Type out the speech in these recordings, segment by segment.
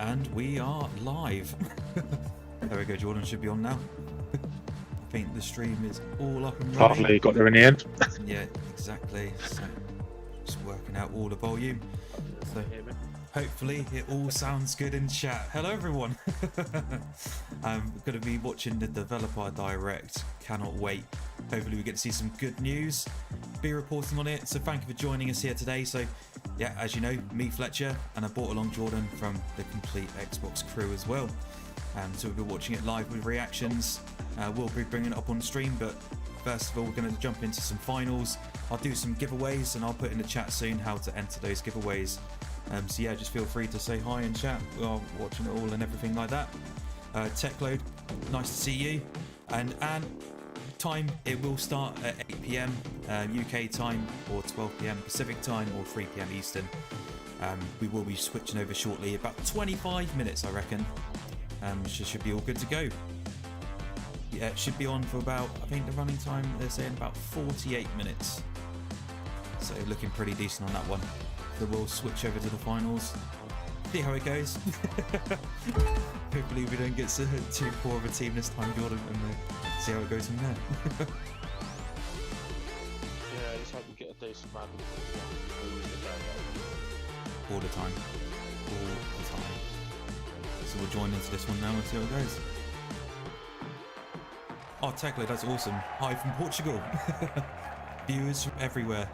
And we are live. There we go, Jordan should be on now. I think the stream is all up and running. Finally got there in the end. Yeah, exactly. So just working out all the volume. So hopefully it all sounds good in chat. Hello everyone. I'm going to be watching the developer direct. Cannot wait. Hopefully we get to see some good news. Be reporting on it. So thank you for joining us here today. So yeah, as you know, me Fletcher, and I brought along Jordan from the complete Xbox crew as well. So we'll be watching it live with reactions. We'll be bringing it up on stream, but first of all, we're going to jump into some finals. I'll do some giveaways, and I'll put in the chat soon how to enter those giveaways. So yeah, just feel free to say hi in chat while watching it all and everything like that. Techload, nice to see you. And time, it will start at 8 PM UK time, or 12 PM Pacific time, or 3 PM Eastern. We will be switching over shortly, about 25 minutes I reckon. Should be all good to go. Yeah, it should be on for about, I think the running time they're saying about 48 minutes. So looking pretty decent on that one. So we'll switch over to the finals. See how it goes. Hopefully we don't get too poor of a team this time, Jordan, and see how it goes from there. Yeah, just hope we get a decent round. All the time. All the time. So we'll join into this one now and see how it goes. Oh, Tekla, that's awesome. Hi from Portugal. Viewers from everywhere.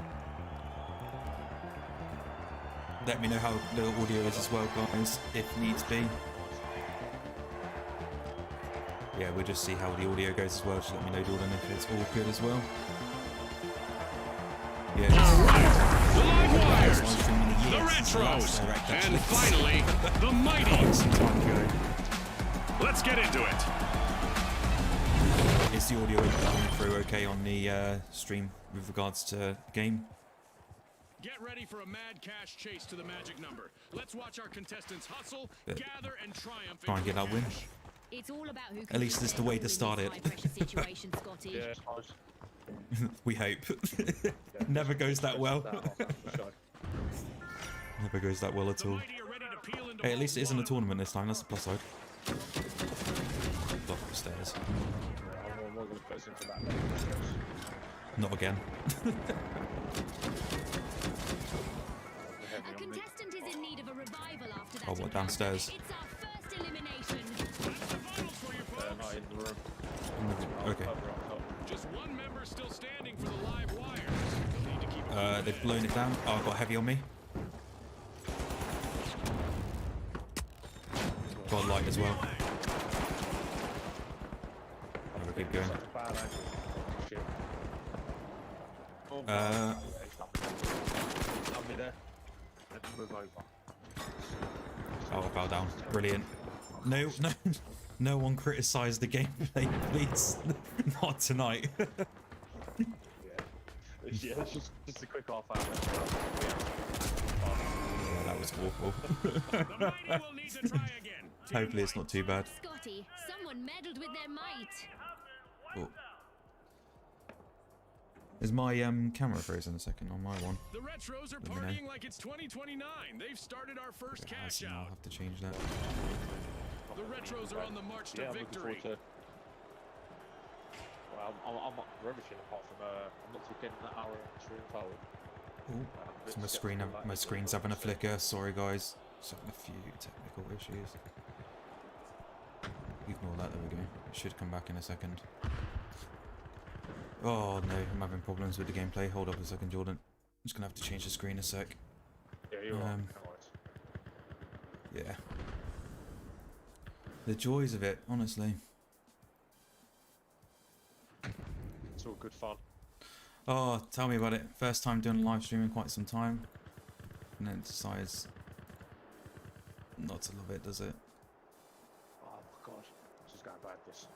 Let me know how the audio is as well, guys, if needs be. Yeah, we'll just see how the audio goes as well. Just let me know, Jordan, if it's all good as well. Yeah. The retros, and finally, the mighty. Let's get into it. Is the audio coming through okay on the stream with regards to the game? Get ready for a mad cash chase to the magic number. Let's watch our contestants hustle, gather, and triumph. Try and get that win. It's all about who At least it's the way to start it. Yeah, We hope. Never goes that well. Never goes that well at all. Hey, at least it isn't a tournament this time. That's the plus side. Block the stairs. Not again. A contestant is in need of a revival after that. Oh, what, downstairs? It's our first elimination. not in the room. Okay. Just one member still standing for the live wires. They've blown it down. Oh, I've got heavy on me. Got light as well. Oh, we'll keep going. Oh, I fell down. Brilliant. No, no one criticised the gameplay, please. Not tonight. Yeah, it's just a quick half hour. Yeah, that was awful. The mighty will need to try again. Hopefully it's not too bad. Scotty, someone meddled with their might. Oh. Is my camera frozen a second on my one? The retros are partying like it's 2029. They've started our first cash I'll out. have to change that. The retros are on the march to victory. Well, I'm up for everything apart from I'm not too getting that hour stream forward. Ooh. So my screen's having a flicker. Sorry guys, just having a few technical issues. Ignore that. There we go. It should come back in a second. Oh no, I'm having problems with the gameplay. Hold up a second, Jordan. I'm just gonna have to change the screen a sec. Yeah, you're right. Yeah. The joys of it, honestly. It's all good fun. Oh, tell me about it. First time doing live stream in quite some time. And then it decides not to love it, does it? Oh my god, this is going bad, this.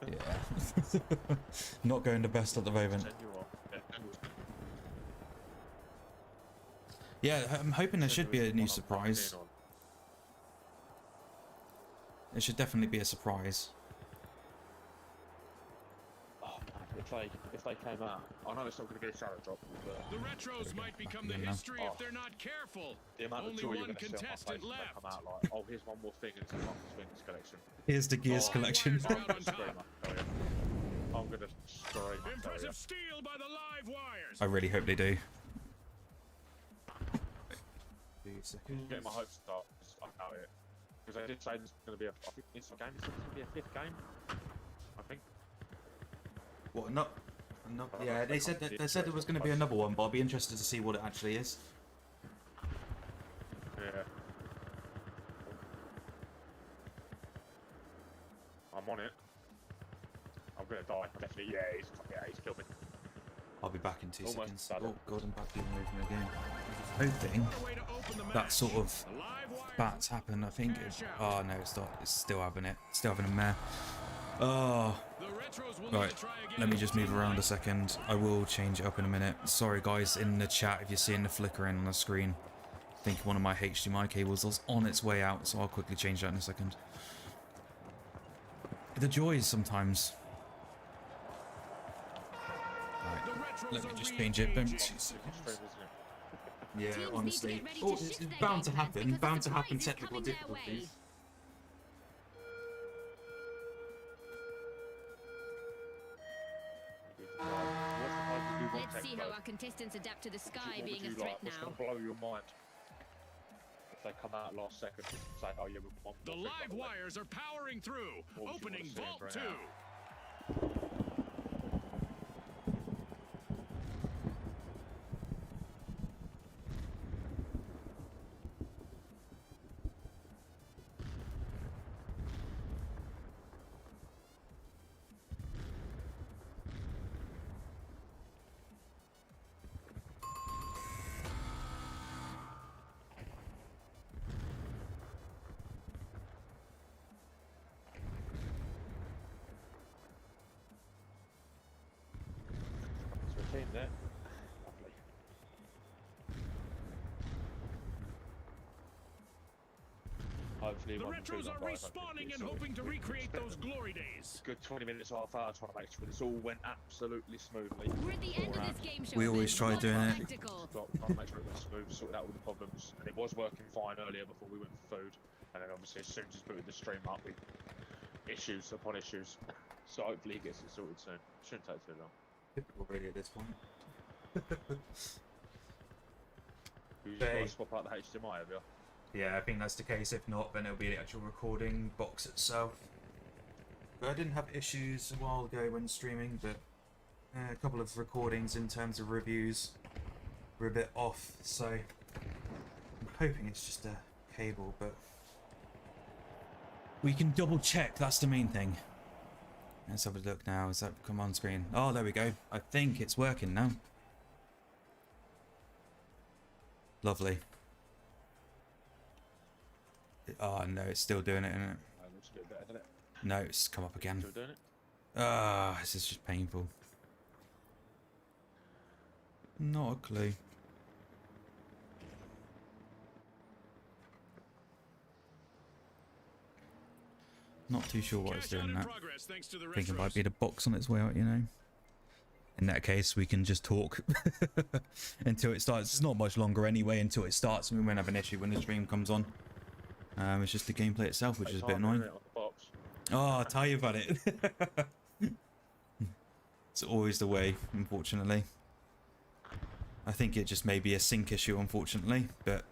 Yeah. Not going the best at the moment. Yeah, I'm hoping there should be a new surprise. It should definitely be a surprise. Oh man, if they came out, I know it's not going to be a shadow drop, but The retros might become the Yeah, no. history if they're not careful. the amount of Only joy you're one going to see on my contestant face when they left. come out like, oh, here's one more thing, and it's a Marcus Fingers collection. Here's the Gears Oh, collection. Wires are out on Scream, top. I tell you. I'm going to scream, I tell you. Impressive steal by the live wires. I really hope they do. Getting my hopes up, I doubt it. Because they did say there's going to be a, I think instant game, there's going to be a 5th game, I think. What? Not. Yeah, they said there was going to be another one, but I'll be interested to see what it actually is. Yeah. I'm on it. I'm gonna die. Definitely. Yeah, he's killed me. I'll be back in 2 Almost seconds. done it. Oh, God, I'm back in movement again. Hoping What a way to open the that match. sort of The live wire. bats happen. I think. Oh no, it's not. It's still having it. Still having a mare. Oh. The retros will Right, need to try again. let me just move around a second. I will change it up in a minute. Sorry guys, in the chat if you're seeing the flickering on the screen. I think one of my HDMI cables was on its way out, so I'll quickly change that in a second. The joys sometimes. Right, The retros let me are just change it. re-engaging. 2 seconds. Stream, isn't it? Yeah, Teams need to honestly. get ready Oh, to it's shift their bound to game plans happen. because Bound the to happen. surprise is Technical coming their way. difficulties. Let's see how our contestants adapt to the sky being a threat What's now. going to blow your mind? If they come out last second and say, oh yeah, we've got one The more thing, live by the way. wires are powering through. What would you Opening want to see vault right 2. now? It's a team there. Lovely. Hopefully, The one or two retros don't are die, I don't think respawning it's and all- hoping to recreate spent those a glory days. Good 20 minutes, half hour trying to make sure this all went absolutely smoothly. We're at the end of this game show. We always then. try What a doing it. spectacle. Trying to make sure it went smooth, sorted out all the problems, and it was working fine earlier before we went for food. And then obviously as soon as we put the stream up, we issues upon issues. So hopefully he gets it sorted soon. Shouldn't take too long. Typical really at this point. You just Hey. got to swap out the HDMI, have you? Yeah, I think that's the case. If not, then it'll be the actual recording box itself. But I didn't have issues a while ago when streaming, but a couple of recordings in terms of reviews were a bit off, so I'm hoping it's just a cable, but we can double check. That's the main thing. Let's have a look now. Is that come on screen? Oh, there we go. I think it's working now. Lovely. Oh no, it's still doing it, isn't it? Looks a bit better, doesn't it? No, it's come up again. Still doing it? Ah, this is just painful. Not a clue. Not too sure what it's Cash out doing in that. progress thanks to the I think it might retros. be the box on its way out, you know. In that case, we can just talk until it starts. It's not much longer anyway until it starts, and we won't have an issue when the stream comes on. It's just the gameplay itself, which is a bit annoying. On the box. Oh, I'll tell you about it. It's always the way, unfortunately. I think it just may be a sync issue, unfortunately, but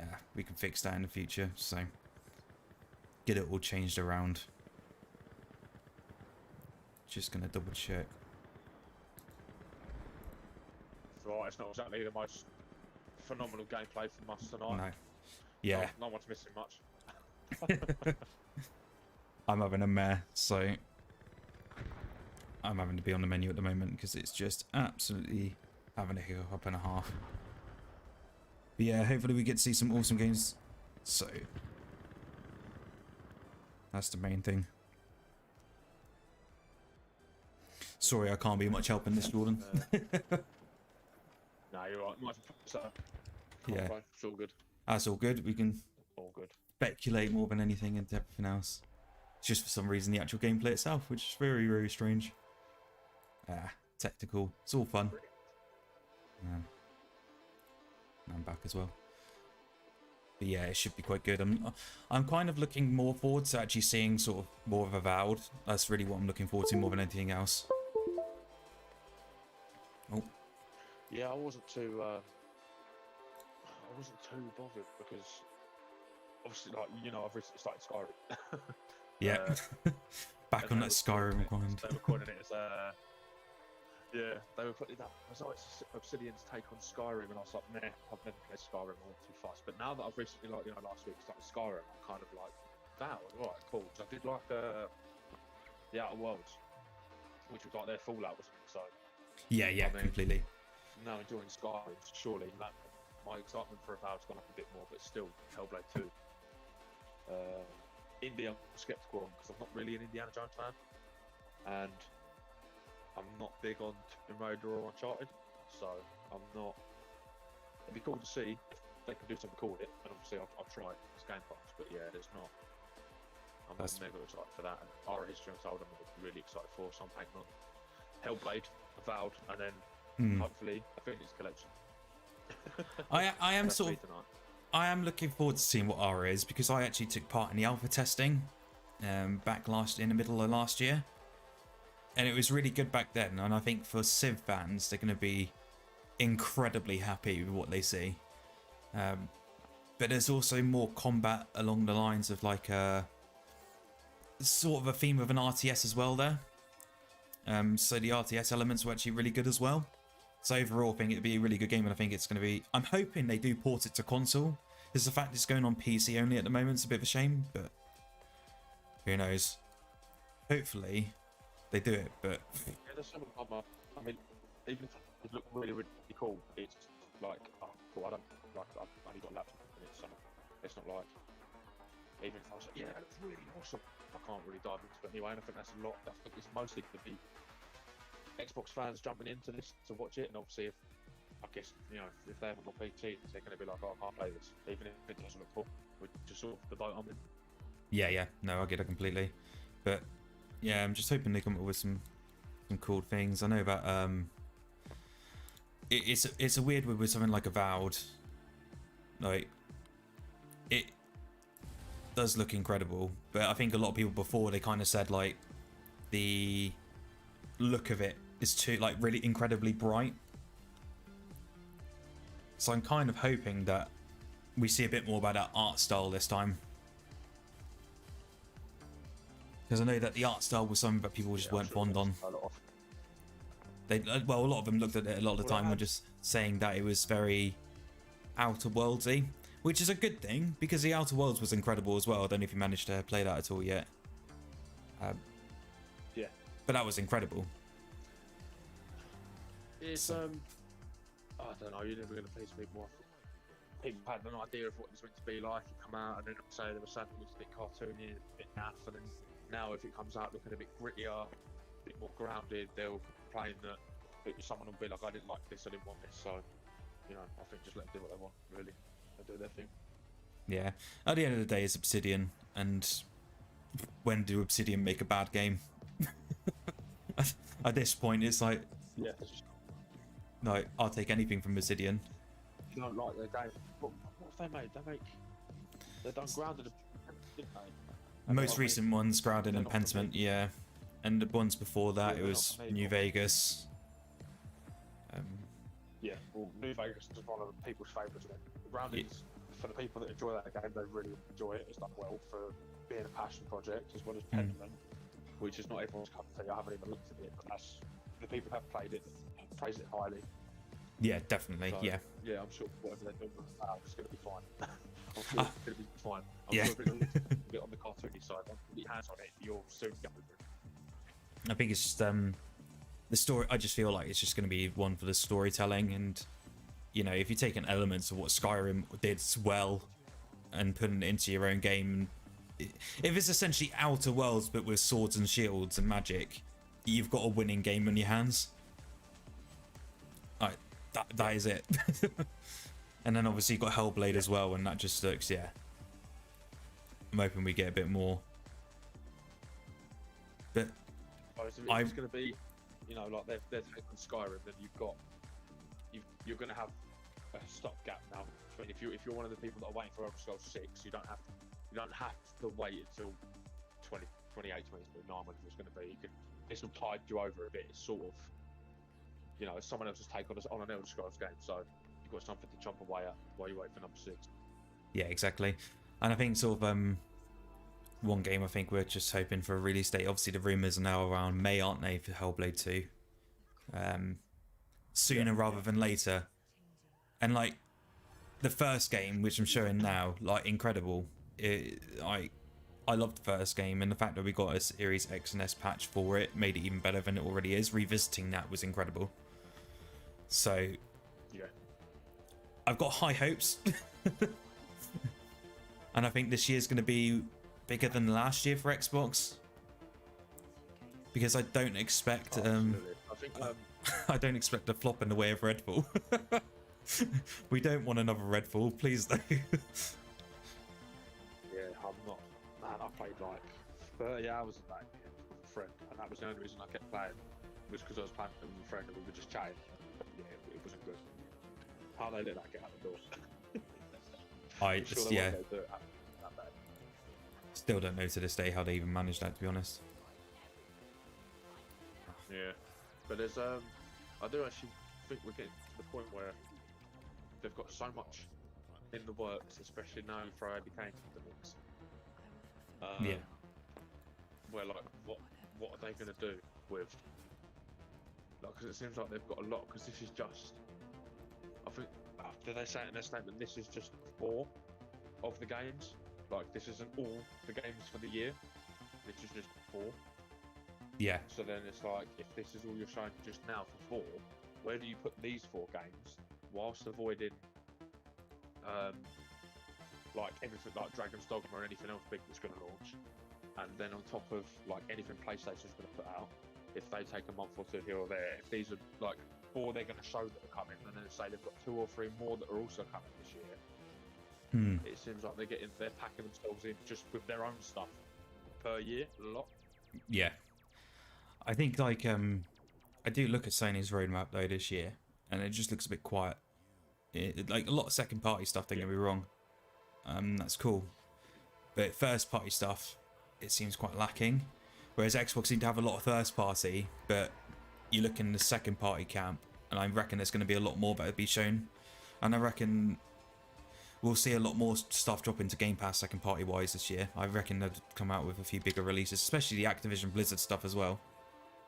yeah, we can fix that in the future, so get it all changed around. Just gonna double check. Right, it's not exactly the most phenomenal gameplay from us tonight. No. Yeah, No one's missing much. I'm having a mare, so I'm having to be on the menu at the moment because it's just absolutely having a hiccup and a half. But yeah, hopefully we get to see some awesome games. So that's the main thing. Sorry, I can't be much help in this, Jordan. No, you're right. Much so. Yeah. It's all good. That's all good. We can All good. speculate more than anything into everything else. It's just for some reason the actual gameplay itself, which is very, very strange. Technical. It's all fun. I'm back as well. But yeah, it should be quite good. I'm kind of looking more forward to actually seeing sort of more of Avowed. That's really what I'm looking forward to more than anything else. Oh. Yeah, I wasn't too bothered because obviously, like, you know, I've recently started Skyrim. Yeah. Back on that Skyrim grind. They were calling it as yeah, they were putting that. I was like, it's Obsidian's take on Skyrim, and I was like, nah, I've never played Skyrim. I went too fast. But now that I've recently, like, you know, last week started Skyrim, I'm kind of like, wow, alright, cool. So I did like the Outer Worlds, which was like their Fallout, wasn't it? So yeah, I mean, completely. Now enjoying Skyrim, surely that my excitement for Avowed's gone up a bit more, but still, Hellblade 2. Indie, I'm skeptical on because I'm not really an Indiana Jones fan, and I'm not big on Tomb Raider or Uncharted, so I'm not. It'd be cool to see if they can do something cool with it, and obviously I'll try it. It's Game Pass, but yeah, there's not. I'm not mega excited for that, and Horror History Untold I'm really excited for, so I'm taking on Hellblade, Avowed, and then hopefully a Phoenix Collection. I am sort of. I am looking forward to seeing what Aura is because I actually took part in the alpha testing back in the middle of last year. And it was really good back then, and I think for Civ fans, they're going to be incredibly happy with what they see. But there's also more combat along the lines of like a sort of a theme of an RTS as well there. So the RTS elements were actually really good as well. So overall, I think it'd be a really good game, and I think it's going to be. I'm hoping they do port it to console. Because the fact it's going on PC only at the moment is a bit of a shame, but who knows? Hopefully they do it, but yeah, there's some of them. I mean, even if it look really, really cool, it's like, oh, cool, I don't like. I've only got a laptop in it, so it's not like. Even if I was like, yeah, that's really awesome, I can't really dive into it anyway. And I think that's a lot. I think it's mostly going to be Xbox fans jumping into this to watch it, and obviously, if I guess you know if they haven't got PT, they're going to be like, oh, I can't play this, even if it doesn't look cool. Which is sort of the boat I'm in. Yeah, no, I get it completely, but. Yeah, I'm just hoping they come up with some cool things. I know that it's a weird one with something like Avowed. Like it does look incredible, but I think a lot of people before they kind of said like the look of it is too like really incredibly bright. So I'm kind of hoping that we see a bit more about that art style this time. Because I know that the art style was something that people just weren't fond on. A lot of them looked at it a lot of the time were just saying that it was very Outer Worldsy, which is a good thing because the Outer Worlds was incredible as well. I don't know if you managed to play that at all yet. Yeah, but that was incredible. It's I don't know. You're never going to please people. People had an idea of what it was meant to be like. It come out and then say there was something that's a bit cartoony, a bit naff, and then. Now, if it comes out looking a bit grittier, a bit more grounded, they'll complain that someone will be like, I didn't like this, I didn't want this. So, you know, I think just let them do what they want, really. They do their thing. Yeah. At the end of the day, it's Obsidian, and when do Obsidian make a bad game? At this point, it's like, yeah, it's just... no, I'll take anything from Obsidian. If you don't like their game, what have they made? They've done Grounded, didn't they? Most recent ones, Grounded and Pentiment, yeah. And the ones before that, it was New Vegas. Yeah, well, New Vegas is one of the people's favourites. Grounded, for the people that enjoy that game, they really enjoy it. It's done well for being a passion project, as well as Pentiment, which is not everyone's cup of tea. I haven't even looked at it, but that's the people who have played it, praise it highly. Yeah, definitely, so, yeah. Yeah, I'm sure whatever they're doing with it's going to be fine. I'm sure it's going to be fine. I'm yeah. sure it's going to be a bit on the cartoony side. Don't put your hands on it, you'll soon get with it. I think it's just the story. I just feel like it's just going to be one for the storytelling, and you know, if you take an elements of what Skyrim did well and putting it into your own game, if it's essentially Outer Worlds but with swords and shields and magic, you've got a winning game on your hands. That is it. And then obviously you've got Hellblade as well, and that just looks, yeah. I'm hoping we get a bit more. But Oh, it's going to be, you know, like they're taking Skyrim, then you're going to have a stopgap now. But if you're one of the people that are waiting for Elder Scrolls 6, you don't have to wait until 2028, 2029, whatever it's going to be. This will tide you over a bit. It's sort of, you know, it's someone else's take on an Elder Scrolls game, so you've got something to chomp away at while you wait for number 6. yeah, exactly. And I think sort of one game I think we're just hoping for a release date. Obviously, the rumors are now around May, aren't they, for Hellblade 2? Sooner rather than later. And like the first game, which I'm showing now, like incredible. I loved the first game, and the fact that we got a Series X and S patch for it made it even better than it already is. Revisiting that was incredible. So yeah, I've got high hopes. And I think this year's going to be bigger than last year for Xbox, because I don't expect I think I don't expect a flop in the way of Redfall. We don't want another Redfall, please though. yeah, I'm not. Man, I played like 30 hours of that game with a friend, and that was the only reason I kept playing. Was because I was playing with a friend and we were just chatting. Yeah, it wasn't good. How they let that get out the door? Still don't know to this day how they even managed that, to be honest. Yeah, but there's I do actually think we're getting to the point where they've got so much in the works, especially now Friday became the mix. Yeah. Where like, what are they going to do with? Like, because it seems like they've got a lot. Because this is just, I think, did they say it in their statement? This is just 4 of the games. Like, this isn't all the games for the year. This is just 4. Yeah. So then it's like, if this is all you're showing just now for 4, where do you put these 4 games whilst avoiding, like everything like Dragon's Dogma or anything else big that's going to launch, and then on top of like anything PlayStation's going to put out, if they take a month or 2 here or there, if these are like 4 they're going to show that are coming, and then say they've got 2 or 3 more that are also coming this year. It seems like they're packing themselves in just with their own stuff per year, a lot. Yeah. I think like I do look at Sony's roadmap though this year, and it just looks a bit quiet. Like a lot of second party stuff, don't get me wrong. That's cool. But first party stuff, it seems quite lacking. Whereas Xbox seem to have a lot of first party, but you look in the second party camp, and I reckon there's going to be a lot more that will be shown. And I reckon we'll see a lot more stuff drop into Game Pass second party wise this year. I reckon they'll come out with a few bigger releases, especially the Activision Blizzard stuff as well.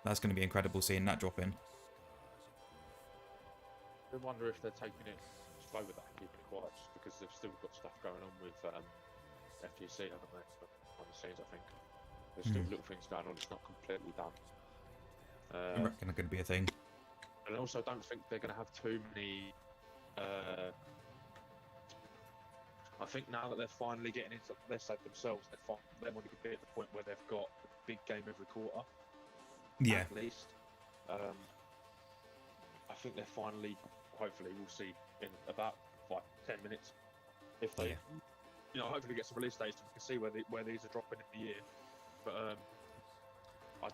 That's going to be incredible seeing that drop in. I wonder if they're taking it slow with that, keeping it quiet, just because they've still got stuff going on with FGC, haven't they? Behind the scenes, I think. There's still little things going on, it's not completely done. I reckon they're going to be a thing. And I also don't think they're going to have too many... I think now that they're finally getting into, they said themselves, they want to be at the point where they've got a big game every quarter. Yeah. At least. I think they're finally, hopefully, we'll see in about 5-10 minutes. If they, you know, hopefully get some release dates and we can see where these are dropping in the year. But I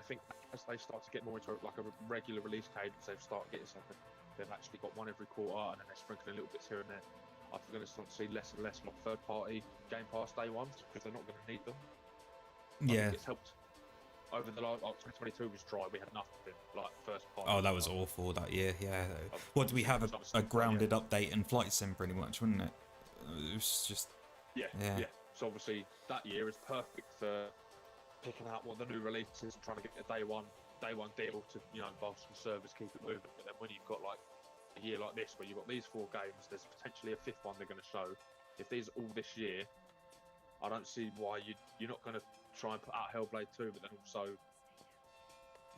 think as they start to get more into like a regular release cadence, they've started getting something. They've actually got one every quarter, and then they're sprinkling little bits here and there. I think we're going to start to see less and less like third-party Game Pass day ones because they're not going to need them. I think it's helped. Over the last, 2022 was dry. We had nothing like first party. Oh, that was awful that year. Yeah. What do we have? A grounded update and Flight Sim, pretty much, wouldn't it? It was just. Yeah. So obviously that year is perfect for picking out what the new releases and trying to get a day one deal to, you know, bolster the service, keep it moving. But then when you've got like a year like this where you've got these 4 games, there's potentially a 5th one they're going to show. If these are all this year, I don't see why you're not going to try and put out Hellblade 2, but then also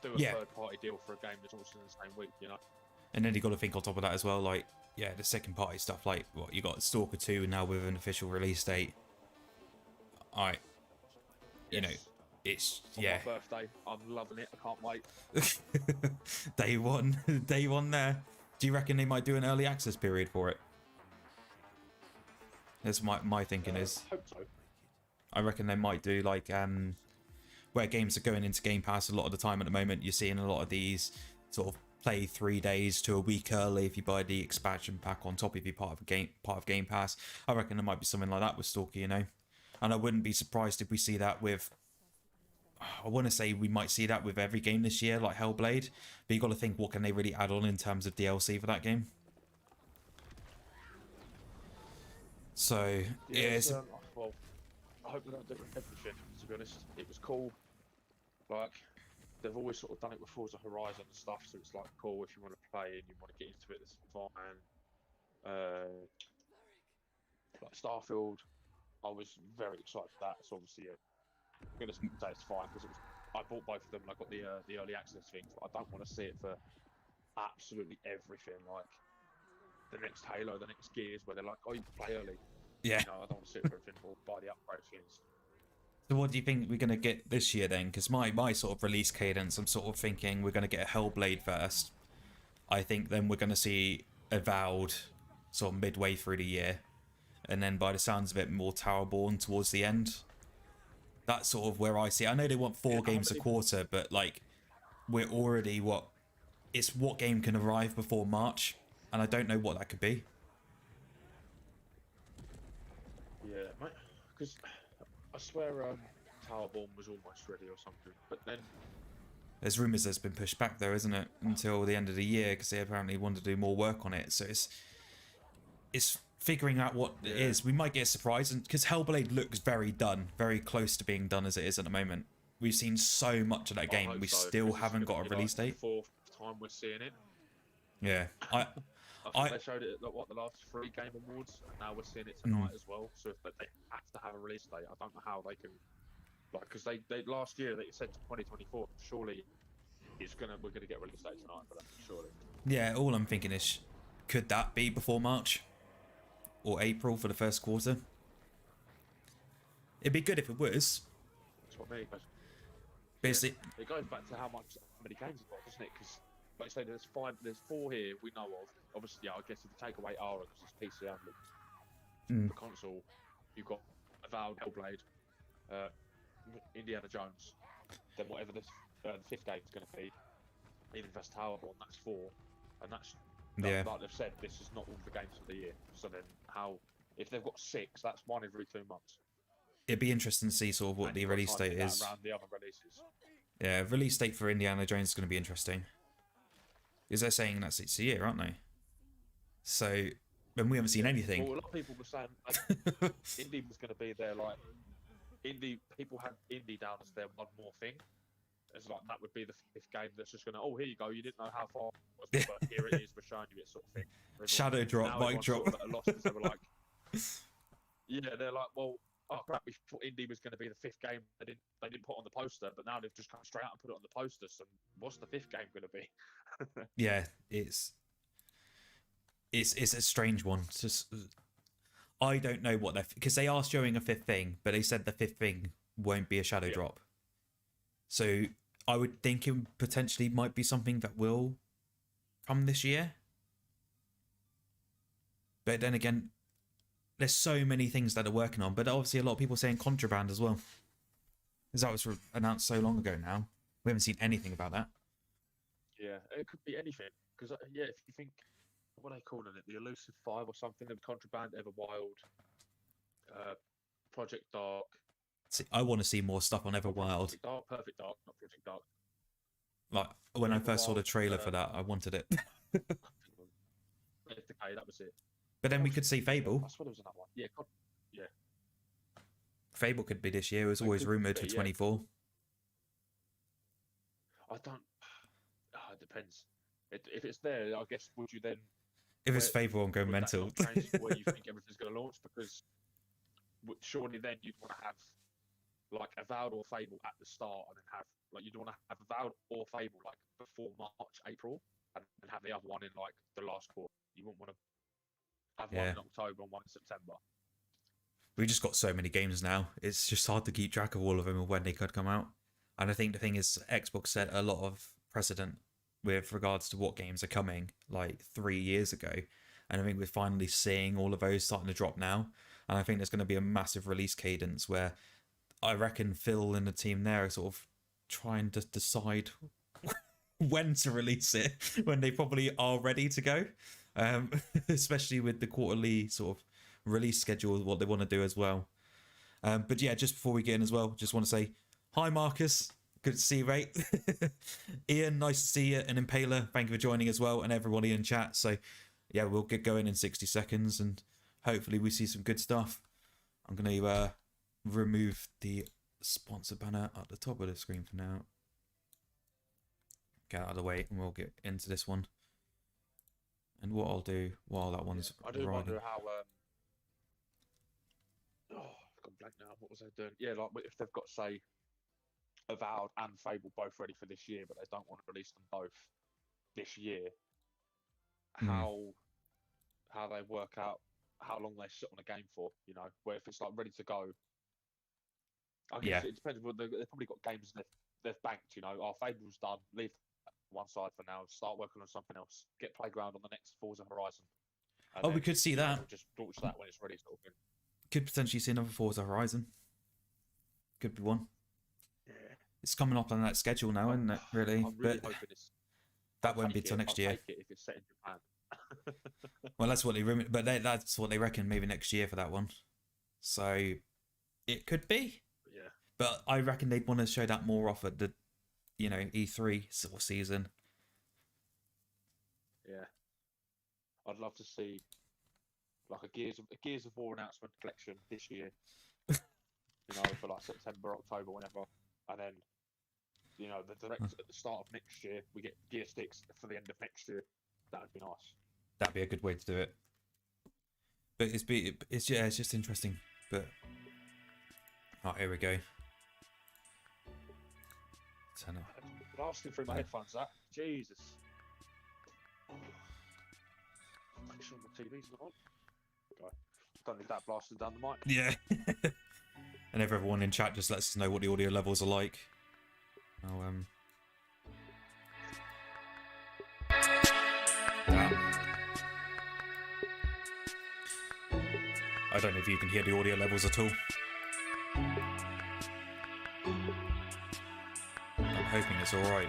do a third-party deal for a game that's also in the same week, you know. And then you got to think on top of that as well, like the second party stuff, like what you got Stalker 2 now with an official release date. You know, it's on my birthday, I'm loving it. I can't wait. day one there. Do you reckon they might do an early access period for it? That's my thinking is. I hope so. I reckon they might do like where games are going into Game Pass a lot of the time at the moment. You're seeing a lot of these sort of play 3 days to a week early if you buy the expansion pack on top if you're part of Game Pass. I reckon there might be something like that with Stalker, you know. And I wouldn't be surprised if we see that with, I want to say we might see that with every game this year, like Hellblade. But you got to think, what can they really add on in terms of DLC for that game? So Yeah, it's well, I hope they don't do everything. To be honest, it was cool. Like they've always sort of done it with Forza Horizon and stuff, so it's like cool if you want to play and you want to get into it. That's fine. Like Starfield, I was very excited for that. So obviously, I'm gonna say it's fine because I bought both of them and I got the early access things, but I don't want to see it for absolutely everything. Like the next Halo, the next Gears, where they're like, oh, you can play early. yeah. You know, I don't want to see it for everything or buy the upgrade things. So what do you think we're going to get this year then? Because my sort of release cadence, I'm sort of thinking we're going to get a Hellblade first. I think then we're going to see Avowed sort of midway through the year. And then by the sounds of it, more Towerborn towards the end. That's sort of where I see it. I know they want 4 games a quarter, but like we're already what game can arrive before March? And I don't know what that could be. Yeah, mate. Because I swear Towerborn was almost ready or something, but then There's rumours that's been pushed back though, isn't it? Until the end of the year, because they apparently want to do more work on it. So it's figuring out what it is. We might get a surprise, because Hellblade looks very done, very close to being done as it is at the moment. We've seen so much of that game. We still haven't got a release date. The 4th time we're seeing it. Yeah, I think they showed it at the last 3 Game Awards, and now we're seeing it tonight as well. So if they have to have a release date, I don't know how they can. Like, because they last year they said 2024. Surely we're gonna get a release date tonight for that. Surely. Yeah, all I'm thinking is, could that be before March or April for the first quarter? It'd be good if it was. That's what I mean. Basically, It goes back to how many games you've got, doesn't it? Because like I say, there's 4 here we know of. Obviously, I guess if you take away Ara because it's PC only. For console, you've got Avowed, Hellblade, Indiana Jones, then whatever the 5th game is going to be, even if that's Towerborn, that's 4, and that's yeah. like they've said, this is not all the games of the year. So then, if they've got 6, that's 1 every 2 months. It'd be interesting to see sort of what the release date is. Around the other releases. Yeah, release date for Indiana Jones is going to be interesting. Because they're saying that's it's a year, aren't they? So, and we haven't seen anything. Well, a lot of people were saying Indie was going to be there. Like, people had Indie down as their one more thing. It's like that would be the 5th game that's just going to, oh, here you go, you didn't know how far it was, but here it is, we're showing you it, sort of thing. Shadow drop, mic drop. Sort of lost because they were like, yeah, they're like, well, oh crap, we thought Indie was going to be the 5th game. They didn't put on the poster, but now they've just come straight out and put it on the poster. So what's the 5th game going to be? Yeah, it's a strange one. It's just, I don't know what because they are showing a 5th thing, but they said the 5th thing won't be a shadow drop. So I would think it potentially might be something that will come this year. But then again, there's so many things that they're working on, but obviously a lot of people saying Contraband as well. Because that was announced so long ago now. We haven't seen anything about that. Yeah, it could be anything. Because, yeah, if you think, what are they calling it? The Elusive 5 or something? The Contraband, Everwild, Project Dark. See, I want to see more stuff on Everwild. Perfect Dark, not Project Dark. Like, when I first saw the trailer for that, I wanted it. Okay, that was it. But then we could see Fable. I swear there was another one. Yeah, yeah. Fable could be this year. It was always rumoured for 24. I don't... it depends. If it's there, I guess, would you then... If it's Fable, I'm going mental. Where you think everything's going to launch? Because surely then you'd want to have like Avowed or Fable at the start, and then have like you'd want to have Avowed or Fable like before March, April, and have the other one in like the last quarter. You wouldn't want to have one in October and one in September. We've just got so many games now. It's just hard to keep track of all of them and when they could come out. And I think the thing is, Xbox set a lot of precedent with regards to what games are coming like 3 years ago. And I think we're finally seeing all of those starting to drop now. And I think there's going to be a massive release cadence where I reckon Phil and the team there are sort of trying to decide when to release it, when they probably are ready to go, especially with the quarterly sort of release schedule, what they want to do as well. But yeah, just before we get in as well, just want to say hi, Marcus. Good to see you, mate. Ian, nice to see you. And Impaler, thank you for joining as well, and everybody in chat. So yeah, we'll get going in 60 seconds, and hopefully we see some good stuff. I'm going to remove the sponsor banner at the top of the screen for now. Get out of the way, and we'll get into this one. And what I'll do while that one's I do riding. wonder how. I've gone blank now. What was I doing? Yeah, like if they've got, say, Avowed and Fable both ready for this year, but they don't want to release them both this year. How they work out how long they sit on a game for, you know, where if it's like ready to go. I guess it depends. They've probably got games they've banked, you know. Oh, Fable's done. Leave one side for now. Start working on something else. Get Playground on the next Forza Horizon. Oh, we could see that. Just launch that when it's ready, sort of thing. Could potentially see another Forza Horizon. Could be one. Yeah. It's coming up on that schedule now, isn't it? Really, I'm really but hoping that won't be till next year. I'll take it if it's set in Japan. Well, that's what that's what they reckon, maybe next year for that one. So it could be. Yeah. But I reckon they'd want to show that more off at the, you know, E3 sort of season. Yeah. I'd love to see like a Gears of War announcement collection this year. You know, for like September, October, whenever, and then, you know, the direct at the start of next year, we get Gear Sticks for the end of next year. That would be nice. That'd be a good way to do it. But it's just interesting. But oh, here we go. Turn up. Blasting through my headphones, that Jesus. Make sure my TV's not on. Okay. Don't need that blasting down the mic. Yeah. And everyone in chat just lets us know what the audio levels are like. Damn. I don't know if you can hear the audio levels at all. I'm hoping it's alright.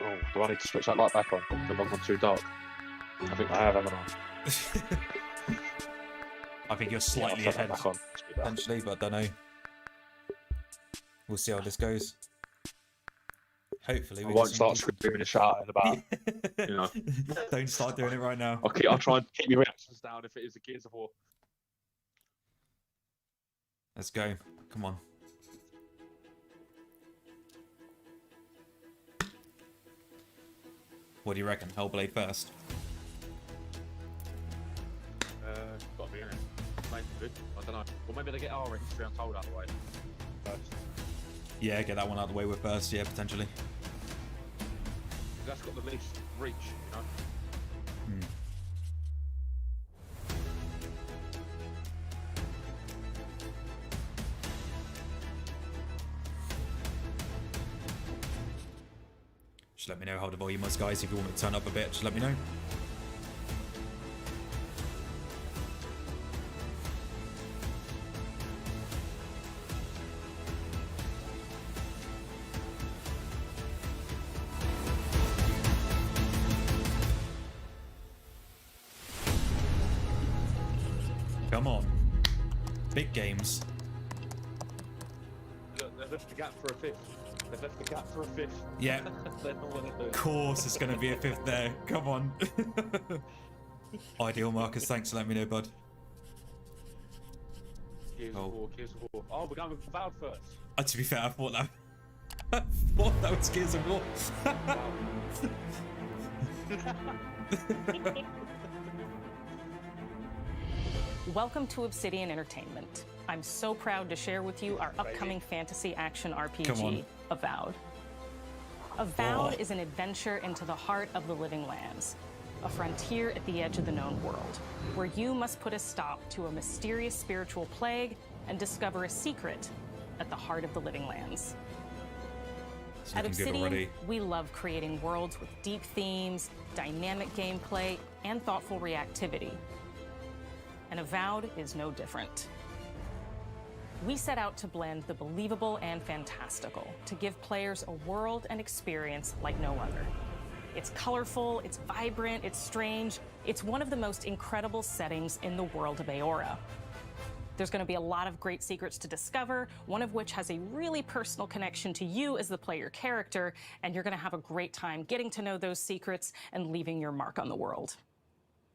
Oh, do I need to switch that light back on? The log's gone too dark. I think I have, haven't I? I think you're slightly ahead, potentially, but I don't know. We'll see how this goes. Hopefully, I won't start screaming and shouting about, you know. Don't start doing it right now. I'll try and keep your reactions down if it is a Gears of War. Let's go. Come on. What do you reckon? Hellblade first? Gotta be in it. Maybe. I don't know. Or maybe they get our history Untold out of the way first. Yeah, get that one out of the way with first. Yeah, potentially. That's got the least reach, you know. Just let me know how the volume was, guys. If you want me to turn up a bit, just let me know. Come on. Big games. Look, they've left the gap for a fifth. They've left the gap for a fifth. Yeah. They know what they're doing. Of course it's going to be a fifth there. Come on. Ideal, Marcus. Thanks for letting me know, bud. Gears of War, Gears of War. Oh, we're going with Avowed first. To be fair, I thought that was Gears of War. Welcome to Obsidian Entertainment. I'm so proud to share with you our upcoming fantasy action RPG, Avowed. Avowed is an adventure into the heart of the living lands, a frontier at the edge of the known world, where you must put a stop to a mysterious spiritual plague and discover a secret at the heart of the living lands. It's At looking good Obsidian, already. we love creating worlds with deep themes, dynamic gameplay, and thoughtful reactivity. And Avowed is no different. We set out to blend the believable and fantastical to give players a world and experience like no other. It's colorful, it's vibrant, it's strange. It's one of the most incredible settings in the world of Aora. There's going to be a lot of great secrets to discover, one of which has a really personal connection to you as the player character, and you're going to have a great time getting to know those secrets and leaving your mark on the world.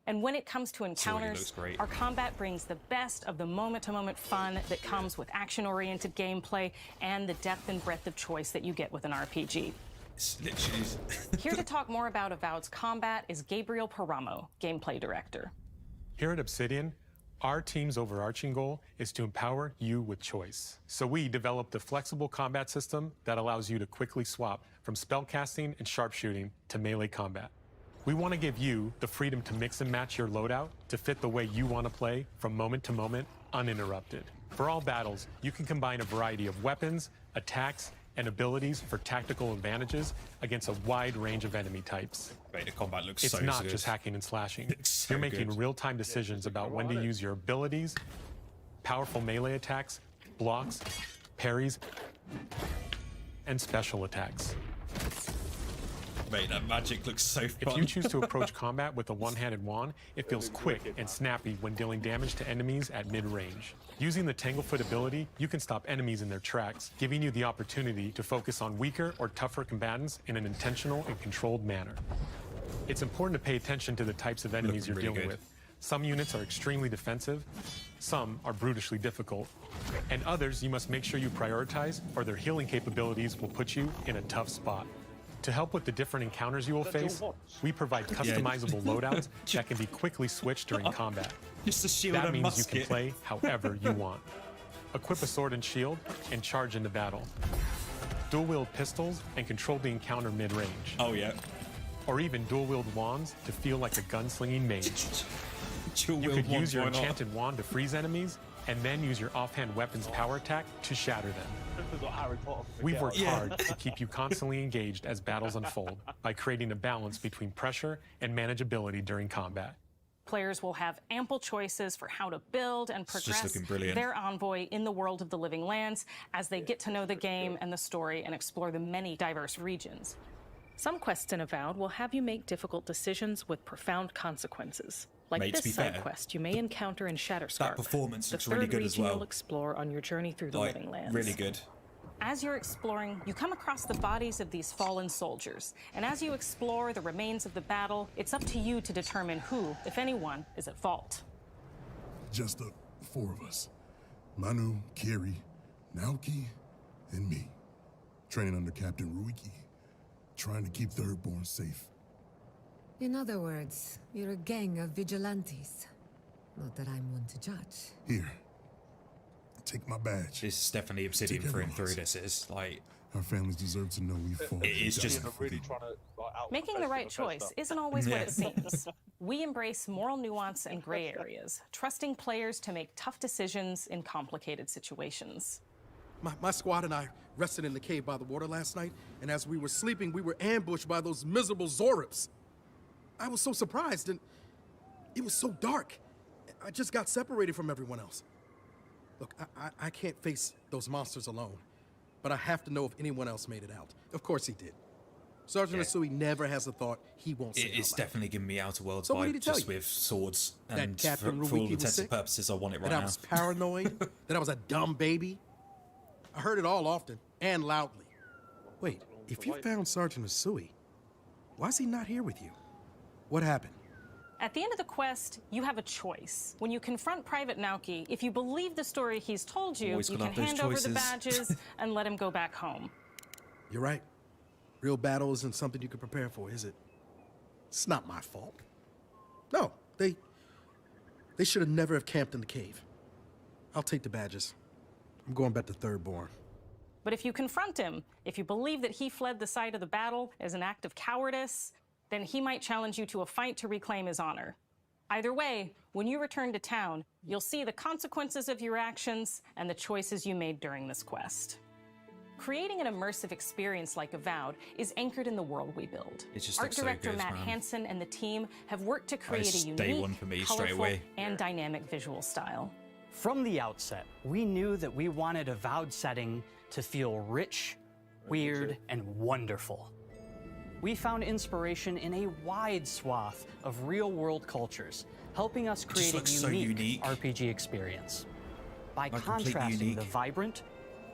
And when it comes to encounters, our combat brings the best of the moment-to-moment fun that comes with action-oriented gameplay and the depth and breadth of choice that you get with an RPG. It's literally... Here to talk more about Avowed's combat is Gabriel Paramo, gameplay director. Here at Obsidian, our team's overarching goal is to empower you with choice. So we developed a flexible combat system that allows you to quickly swap from spellcasting and sharpshooting to melee combat. We want to give you the freedom to mix and match your loadout to fit the way you want to play from moment to moment, uninterrupted. For all battles, you can combine a variety of weapons, attacks, and abilities for tactical advantages against a wide range of enemy types. Wait, the combat looks It's so not good. just hacking and slashing. It's so You're making good. real-time decisions about when to use your abilities, powerful melee attacks, blocks, parries, and special attacks. Mate, that magic looks so fun. If you choose to approach combat with a one-handed wand, it feels quick and snappy when dealing damage to enemies at mid-range. Using the Tanglefoot ability, you can stop enemies in their tracks, giving you the opportunity to focus on weaker or tougher combatants in an intentional and controlled manner. It's important to pay attention to the types of enemies Looking you're really dealing good. with. Some units are extremely defensive, some are brutishly difficult, and others you must make sure you prioritize, or their healing capabilities will put you in a tough spot. To help with the different encounters you will face, we provide customizable loadouts that can be quickly switched during combat. Just a shield That and means you musket. can play however you want. Equip a sword and shield and charge into battle. Dual-wield pistols and control the encounter mid-range. Oh, yeah. Or even dual-wield wands to feel like a gunslinging mage. You Dual-wield could wands, use your why not? enchanted wand to freeze enemies, and then use your offhand weapon's power attack to shatter them. We've worked hard to keep you constantly engaged as battles unfold by creating a balance between pressure and manageability during combat. Players will have ample choices for how to build and just progress looking brilliant. their envoy in the world of the living lands as they get to know the game and the story and explore the many diverse regions. Some quests in Avowed will have you make difficult decisions with profound consequences. Like Mate, to this be side fair, quest you may encounter in Shatterscarp. that performance the looks really third good as region well. you'll explore on your journey through the Like, living lands. really good. As you're exploring, you come across the bodies of these fallen soldiers. And as you explore the remains of the battle, it's up to you to determine who, if anyone, is at fault. Just the four of us. Manu, Kiri, Naoki, and me. Training under Captain Ruiki. Trying to keep Thirdborn safe. In other words, you're a gang of vigilantes. Not that I'm one to judge. Here. Take my badge. This is definitely Obsidian Take through and through. everyone's. This is like... Our families deserve to know we fought. It is and just- died for them. Making the right choice isn't always what Yeah. it seems. We embrace moral nuance and gray areas, trusting players to make tough decisions in complicated situations. My squad and I rested in the cave by the water last night, and as we were sleeping, we were ambushed by those miserable Zorips. I was so surprised, and it was so dark. I just got separated from everyone else. Look, I can't face those monsters alone, but I have to know if anyone else made it out. Of course he did. Sergeant Yeah. Asui never has a thought he won't say It's out loud. definitely giving me Outer Worlds So what did he vibe tell just you? with swords. That And Captain for all Ruiki was intents and sick? purposes, I want it right That I now. was paranoid, that I was a dumb baby. I heard it all often and loudly. Wait, if you found Sergeant Asui, why is he not here with you? What happened? At the end of the quest, you have a choice. When you confront Private Naoki, if you believe the story he's told you, Always you gotta can have those hand over the choices. badges and let him go back home. You're right. Real battle isn't something you can prepare for, is it? It's not my fault. No, they should have never have camped in the cave. I'll take the badges. I'm going back to Thirdborn. But if you confront him, if you believe that he fled the site of the battle as an act of cowardice, then he might challenge you to a fight to reclaim his honor. Either way, when you return to town, you'll see the consequences of your actions and the choices you made during this quest. Creating an immersive experience like Avowed is anchored in the world we build. It just Art looks so director good, Matt man. Hansen and the team have worked to create a It's day one unique, for me, straight colorful, away. and dynamic visual style. From the outset, we knew that we wanted Avowed setting to feel rich, weird, and wonderful. We found inspiration in a wide swath of real-world cultures, helping us create looks a so unique unique. RPG experience. By Like, completely contrasting unique. the vibrant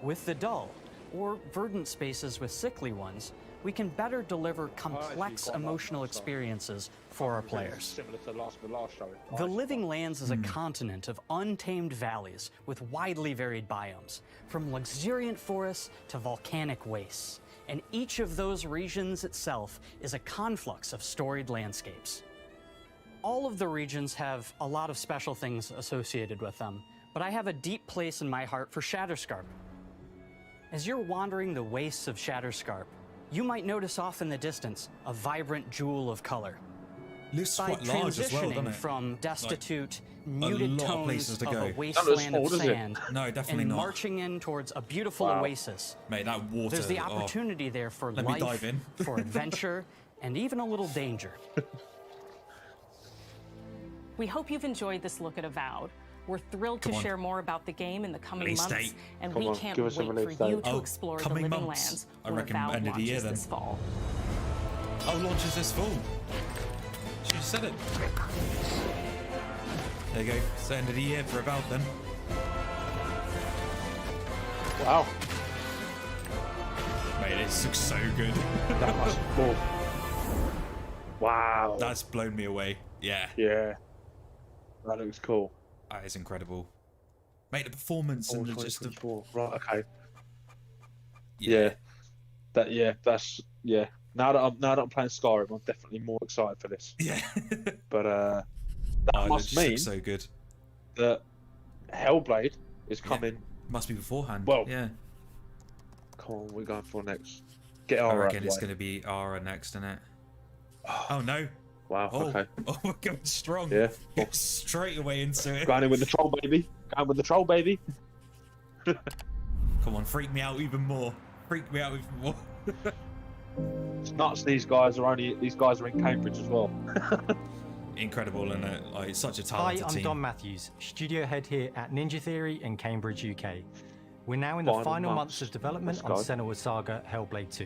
with the dull, or verdant spaces with sickly ones, we can better deliver complex quite like emotional that style. experiences for our players. Similar to the last show. The Living Lands is a continent of untamed valleys with widely varied biomes, from luxuriant forests to volcanic wastes. And each of those regions itself is a conflux of storied landscapes. All of the regions have a lot of special things associated with them, but I have a deep place in my heart for Shatterscarp. As you're wandering the wastes of Shatterscarp, you might notice off in the distance a vibrant jewel of color. Looks By quite large as well, transitioning doesn't it? from destitute, a muted lot of places tones to of go. a Not wasteland small, of is it? sand, No, definitely and not. marching in towards a beautiful Wow. oasis, Mate, that water. there's the oh. opportunity there for Let me life, dive in. for adventure, and even a little danger. We hope you've enjoyed this look at Avowed. We're thrilled Come to on. share more about the game in the coming Release months, date. and Come we on, can't give us a wait release for you date. to Oh, explore the coming Living months. Lands I when reckon Avowed end of the year launches then. this fall. Oh, launches this fall. She just said it. There you go. It's the end of the year for Avowed then. Wow. Mate, this looks so good. That must be cool. Wow. That's blown me away. Yeah, Yeah. That looks cool. that is incredible. Mate, the performance Oh, and just the 2024. Right, okay. yeah. Yeah. Now that I'm playing Skyrim, I'm definitely more excited for this. Yeah. But that Oh, it must just mean looks so good. that Hellblade is coming. Must be beforehand. Well, yeah. Come on, we're going for next. Get I our reckon it's going to be Ara next, isn't it? Oh no. Wow. Oh, Okay. oh, we're going strong. Yeah. Get straight away into it. Going in with the troll baby. Going with the troll baby. Come on, freak me out even more. Freak me out even more. It's nuts. These guys are in Cambridge as well. Incredible, and like such a Hi, talented I'm team. Don Matthews, studio head here at Ninja Theory in Cambridge, UK. We're now in the Final final months. months of development on Let's go. Senua Saga Hellblade 2,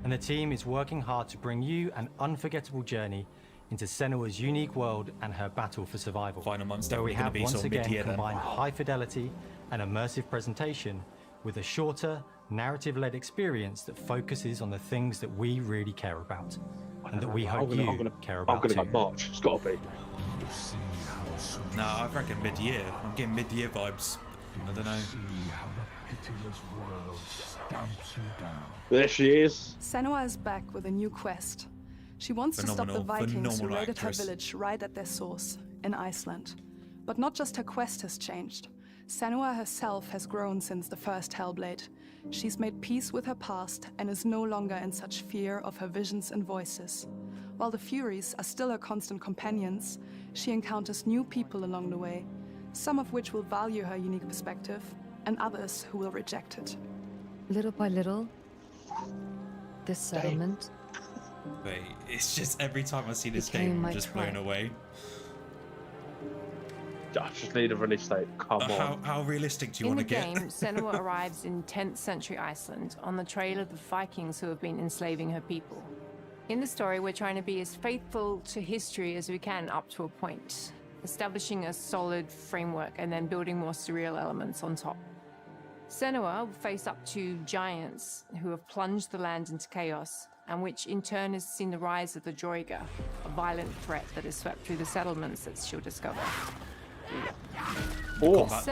and the team is working hard to bring you an unforgettable journey into Senua's unique world and her battle for survival. Final months where we definitely gonna have be once sort of again mid-year then. combined high fidelity and immersive presentation with a shorter, narrative-led experience that focuses on the things that we really care about, and that we hope you care I'm about gonna too. go March. It's got to be. No, I reckon mid-year. I'm getting mid-year vibes. I don't know. There she is. Senua is back with a new quest. She wants to stop the Phenomenal, Vikings who phenomenal raided her actress. village right at their source, in Iceland. But not just her quest has changed. Senua herself has grown since the first Hellblade. She's made peace with her past and is no longer in such fear of her visions and voices. While the Furies are still her constant companions, she encounters new people along the way, some of which will value her unique perspective, and others who will reject it. Little by little, this settlement But it's just every time I see this became game, I'm my just blown tribe. away. I just need a release date. Come on. How realistic do you In want the to get? game, Senua arrives in 10th century Iceland on the trail of the Vikings who have been enslaving her people. In the story, we're trying to be as faithful to history as we can up to a point, establishing a solid framework and then building more surreal elements on top. Senua will face up to giants who have plunged the land into chaos, and which in turn has seen the rise of the Droiga, a violent threat that has swept through the settlements that she'll discover. Oh, The combat looks a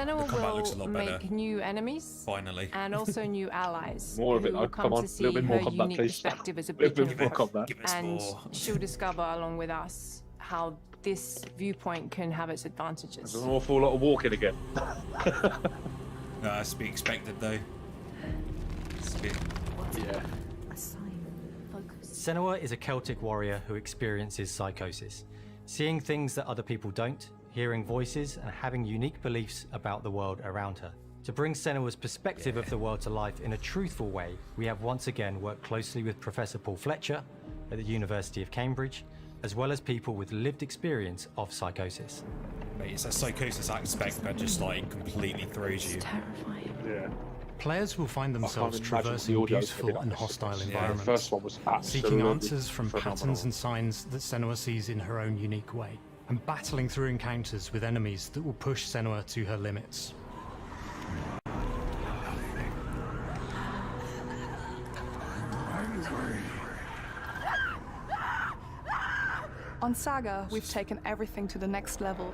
Senua lot will better. make new enemies Finally. and also new allies More of who it, will though. come Come on, to a see little bit more her combat, unique please. perspective as a Little beacon bit of more hope. combat. Give us And more. she'll discover along with us how this viewpoint can have its advantages. There's an awful lot of walking again. No, that's to be expected though. Yeah. Senua is a Celtic warrior who experiences psychosis, seeing things that other people don't, hearing voices, and having unique beliefs about the world around her. To bring Senua's perspective of the world to life in a truthful way, we have once again worked closely with Professor Paul Fletcher at the University of Cambridge, as well as people with lived experience of psychosis. Mate, it's that psychosis aspect that just like completely throws you. It's terrifying. Yeah. Players will find themselves imagine the traversing audio's gonna be beautiful like and this. hostile The environments, first one was seeking absolutely answers from phenomenal. patterns and signs that Senua sees in her own unique way, and battling through encounters with enemies that will push Senua to her limits. On Saga, we've taken everything to the next level.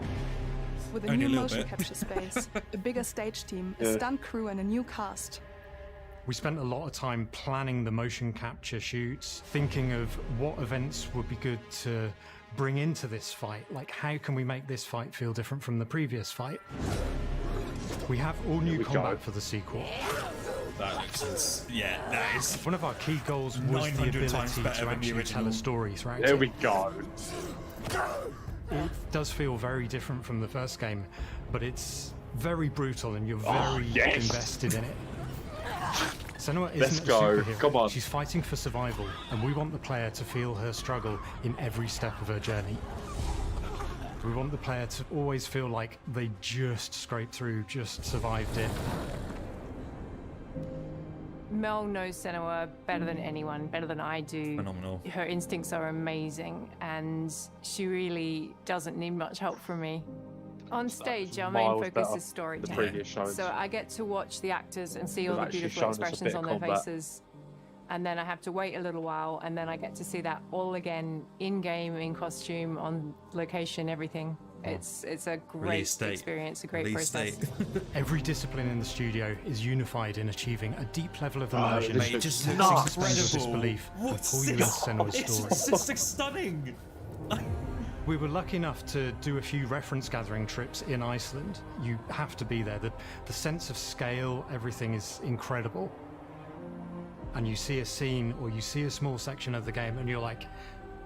With a Only a new little motion bit. capture space, a bigger stage team, a stunt crew, and a new cast. We spent a lot of time planning the motion capture shoots, thinking of what events would be good to bring into this fight. Like, how can we make this fight feel different from the previous fight? We have all new combat for the sequel. That looks, yeah, that is. One of our key goals was the 900 times ability better to than the actually tell original. a story throughout There it. we go. It does feel very different from the first game, but it's very brutal and you're very invested in it. Senua Let's isn't a go. superhero. Come on. She's fighting for survival, and we want the player to feel her struggle in every step of her journey. We want the player to always feel like they just scraped through, just survived it. Mel knows Senua better than anyone, better than I do. Phenomenal. Her instincts are amazing, and she really doesn't need much help from me. On stage, our main miles focus better is storytelling. the previous shows. So I get to watch the actors and see all the They've actually beautiful shown us a expressions bit on of their combat. faces. And then I have to wait a little while, and then I get to see that all again, in-game, in costume, on location, everything. It's a great Release date. experience, a great Release process. date. Every discipline in the studio is unified in achieving a deep level of immersion. Mate, it just that looks suspends your incredible. disbelief and What's pull you this? into Senua's story. It's just stunning. We were lucky enough to do a few reference gathering trips in Iceland. You have to be there. The sense of scale, everything is incredible. And you see a scene or you see a small section of the game and you're like,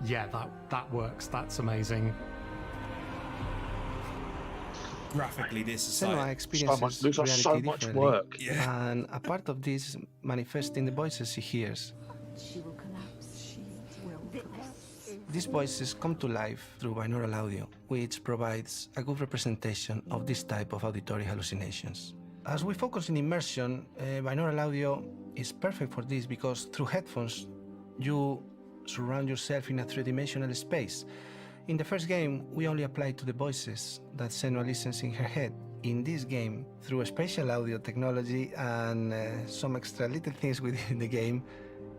yeah, that works, that's amazing. Graphically, this is Senua like experiences looks like reality so much differently, work. Yeah. and a part of this manifests in the voices she hears. These voices come to life through binaural audio, which provides a good representation of this type of auditory hallucinations. As we focus in immersion, binaural audio is perfect for this because through headphones, you surround yourself in a three-dimensional space. In the first game, we only applied to the voices that Senua listens in her head. In this game, through a spatial audio technology and some extra little things within the game,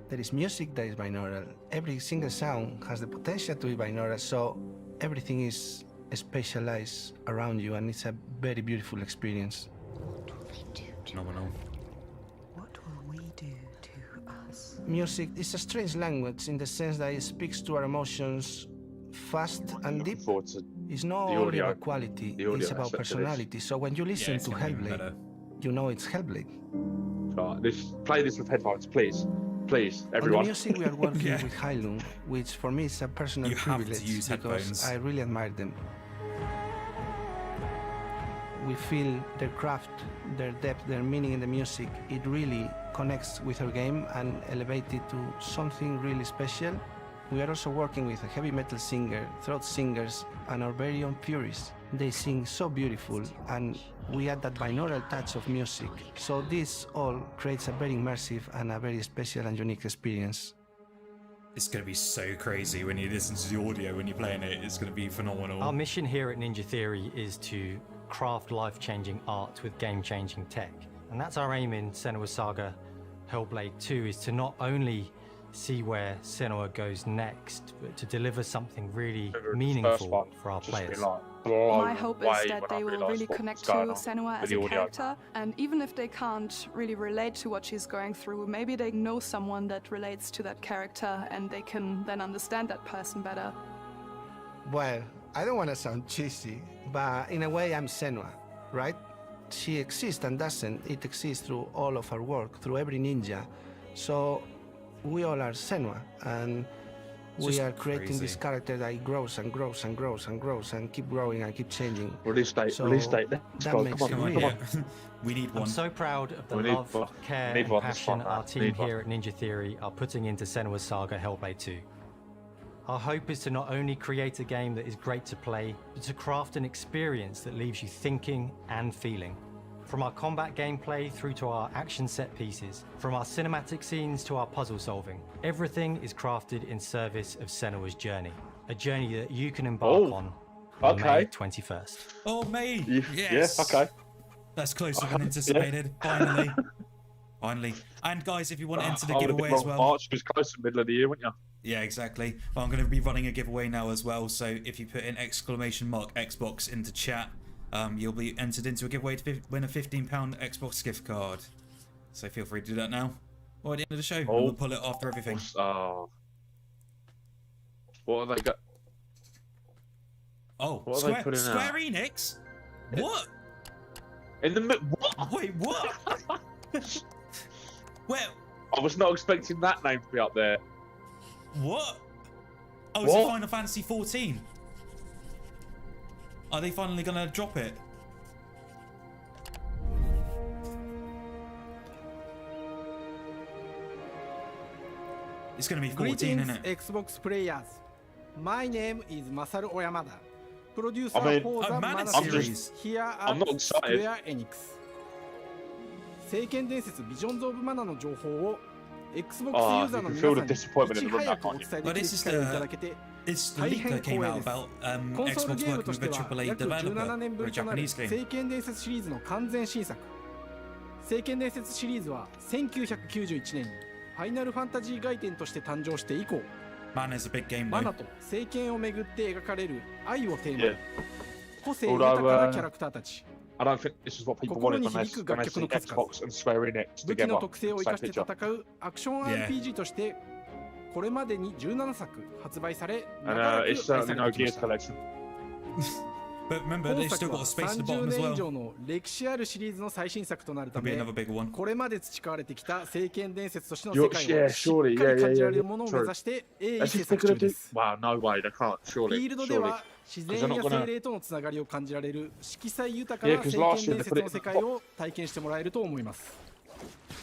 there is music that is binaural. Every single sound has the potential to be binaural, so everything is spatialized around you, and it's a very beautiful experience. phenomenal. What will we do to us? Music is a strange language in the sense that it speaks to our emotions fast and deep. It's not only audio. about quality, The audio it's about aspect of this. personality. So when you listen it's to gonna be even Hellblade, better. you know it's Hellblade. Play this with headphones, please. Please, On the everyone. music, we are working Yeah. with Heilung, which for me is a personal You have to privilege use because headphones. I really admire them. We feel their craft, their depth, their meaning in the music. It really connects with our game and elevates it to something really special. We are also working with a heavy metal singer, throat singers, and our very own Furies. They sing so beautiful, and we add that binaural touch of music. So this all creates a very immersive and a very special and unique experience. It's going to be so crazy when you listen to the audio when you're playing it. It's going to be phenomenal. Our mission here at Ninja Theory is to craft life-changing art with game-changing tech. And that's our aim in Senua Saga Hellblade 2, is to not only see where Senua goes next, but to deliver something really meaningful for our players. My hope is that they will really connect to Senua as a character, and even if they can't really relate to what she's going through, maybe they know someone that relates to that character and they can then understand that person better. Well, I don't want to sound cheesy, but in a way I'm Senua, right? She exists and doesn't. It exists through all of our work, through every ninja. So we all are Senua, and we are creating this character that grows and grows and grows and grows and keep growing and keep changing. Release date. So Release date. that makes it real. We need one. I'm so proud of the We need love, one. care, Need and one this passion one, our man. team Need one. here at Ninja Theory are putting into Senua's Saga Hellblade 2. Our hope is to not only create a game that is great to play, but to craft an experience that leaves you thinking and feeling. From our combat gameplay through to our action set pieces, from our cinematic scenes to our puzzle solving, everything is crafted in service of Senua's journey. A journey that you can embark on May 21st. Oh, May! Yes. Yeah, okay. That's closer than anticipated. Finally. Finally. And guys, if you want to enter the giveaway as well. March was close to the middle of the year, weren't you? Yeah, exactly. Well, I'm going to be running a giveaway now as well. So if you put in !Xbox into chat, you'll be entered into a giveaway to win a £15 Xbox gift card. So feel free to do that now. Or at the end of the show. We'll pull it after everything. What have they got? Oh, what Square Enix? What? In the what? Wait, what? Well, I was not expecting that name to be up there. What? Oh, it's a Final Fantasy 14. Are they finally gonna drop it? It's gonna be 14, isn't it? Xbox players. My name is Masaru Oyamada, producer for the Mana series here at Square Enix. 聖剣伝説ビジョンズ・オブ・マナの情報を Xbox ユーザーの皆さんにいち早くお伝えできる機会をいただけて大変光栄です。コンソールゲームとしては約17年ぶりとなる聖剣伝説シリーズの完全新作。聖剣伝説シリーズは1991年にファイナルファンタジー外伝として誕生して以降、マナと聖剣をめぐって描かれる愛をテーマに個性豊かなキャラクターたち、I don't think this is what people wanted when they see Xbox and Square Enix 武器 together. の特性を生かして戦うアクション RPG としてこれまでに17作発売され、長らく愛されてきました。 But remember, they've still got a space at the bottom as 30年 well. 以上の歴史あるシリーズの最新作となるため、これまで培われてきた聖剣伝説としての世界をしっかり感じられるものを目指して鋭意制作中です。 Wow, no way, they can't, フ surely. ィールドでは自然や精霊とのつながりを感じられる色彩豊かな聖剣伝説の世界を体験してもらえると思います。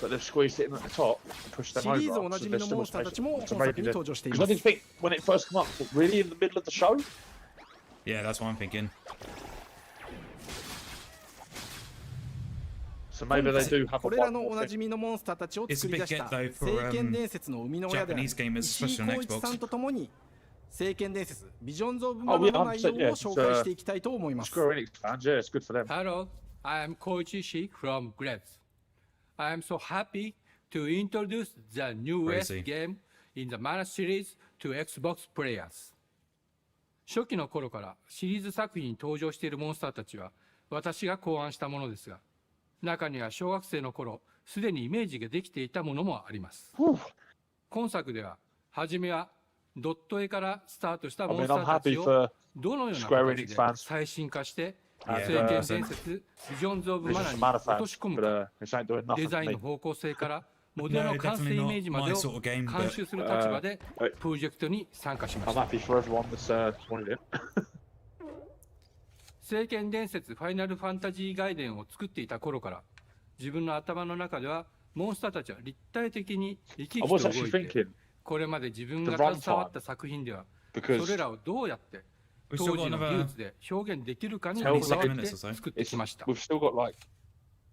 But they've squeezed it in at the top and pushed them over. シリーズおなじみのモンスターたちも本作に登場しています。 Because I didn't think when it first came up, really in the middle of the show? Yeah, that's what I'm thinking. So maybe they do have a これらのおなじみのモンスターたちを作り出した聖剣伝説の生みの親である石井浩一さんと共に聖剣伝説ビジョンズ・オブ・マナの内容を紹介していきたいと思います。 Square Enix fans, yeah, it's good for them. Hello, I am Koichi Ishii from Gretz. I am so happy to introduce the newest game in the Mana series to Xbox players. 初期の頃からシリーズ作品に登場しているモンスターたちは私が考案したものですが、中には小学生の頃すでにイメージができていたものもあります。今作では初めはドット絵からスタートしたモンスターたちをどのような形で最新化して聖剣伝説ビジョンズ・オブ・マナに落とし込むか、デザインの方向性からモデルの完成イメージまでを監修する立場でプロジェクトに参加しました。聖剣伝説ファイナルファンタジー外伝を作っていた頃から自分の頭の中ではモンスターたちは立体的に生き生きと動いて、これまで自分が携わった作品ではそれらをどうやって当時の技術で表現できるかにこだわって作ってきました。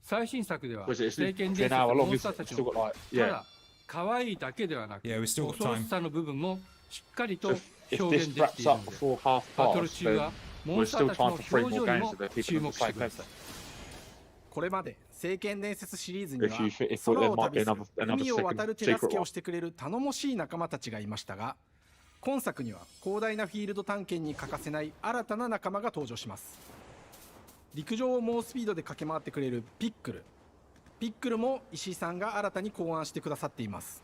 最新作では聖剣伝説のモンスターたちのただ可愛いだけではなく恐ろしさの部分もしっかりと表現できているので、バトル中はモンスターたちの表情にも注目してください。これまで聖剣伝説シリーズには空を旅する海を渡る手助けをしてくれる頼もしい仲間たちがいましたが、今作には広大なフィールド探検に欠かせない新たな仲間が登場します。陸上を猛スピードで駆け回ってくれるピックルも石井さんが新たに考案してくださっています。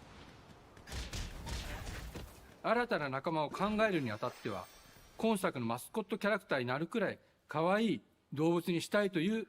新たな仲間を考えるにあたっては今作のマスコットキャラクターになるくらい可愛い動物にしたいという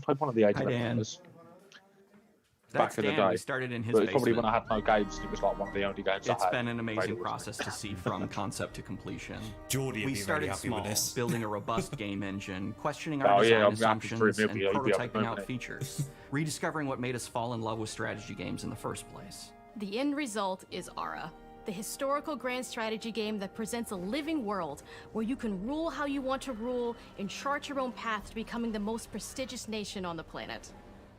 also played one of the Age of Dan. Empires. back in the Dan. day. We started in his But probably basement. when I had no games, it was like one of the only games I It's had. been an amazing process to see from concept to completion. Geordie We would be really started happy small, with this. building a robust game engine, questioning Oh, our yeah, design I'm happy for assumptions, him. and He'll be able to prototyping move out it. features, rediscovering what made us fall in love with strategy games in the first place. The end result is Ara, the historical grand strategy game that presents a living world where you can rule how you want to rule and chart your own path to becoming the most prestigious nation on the planet.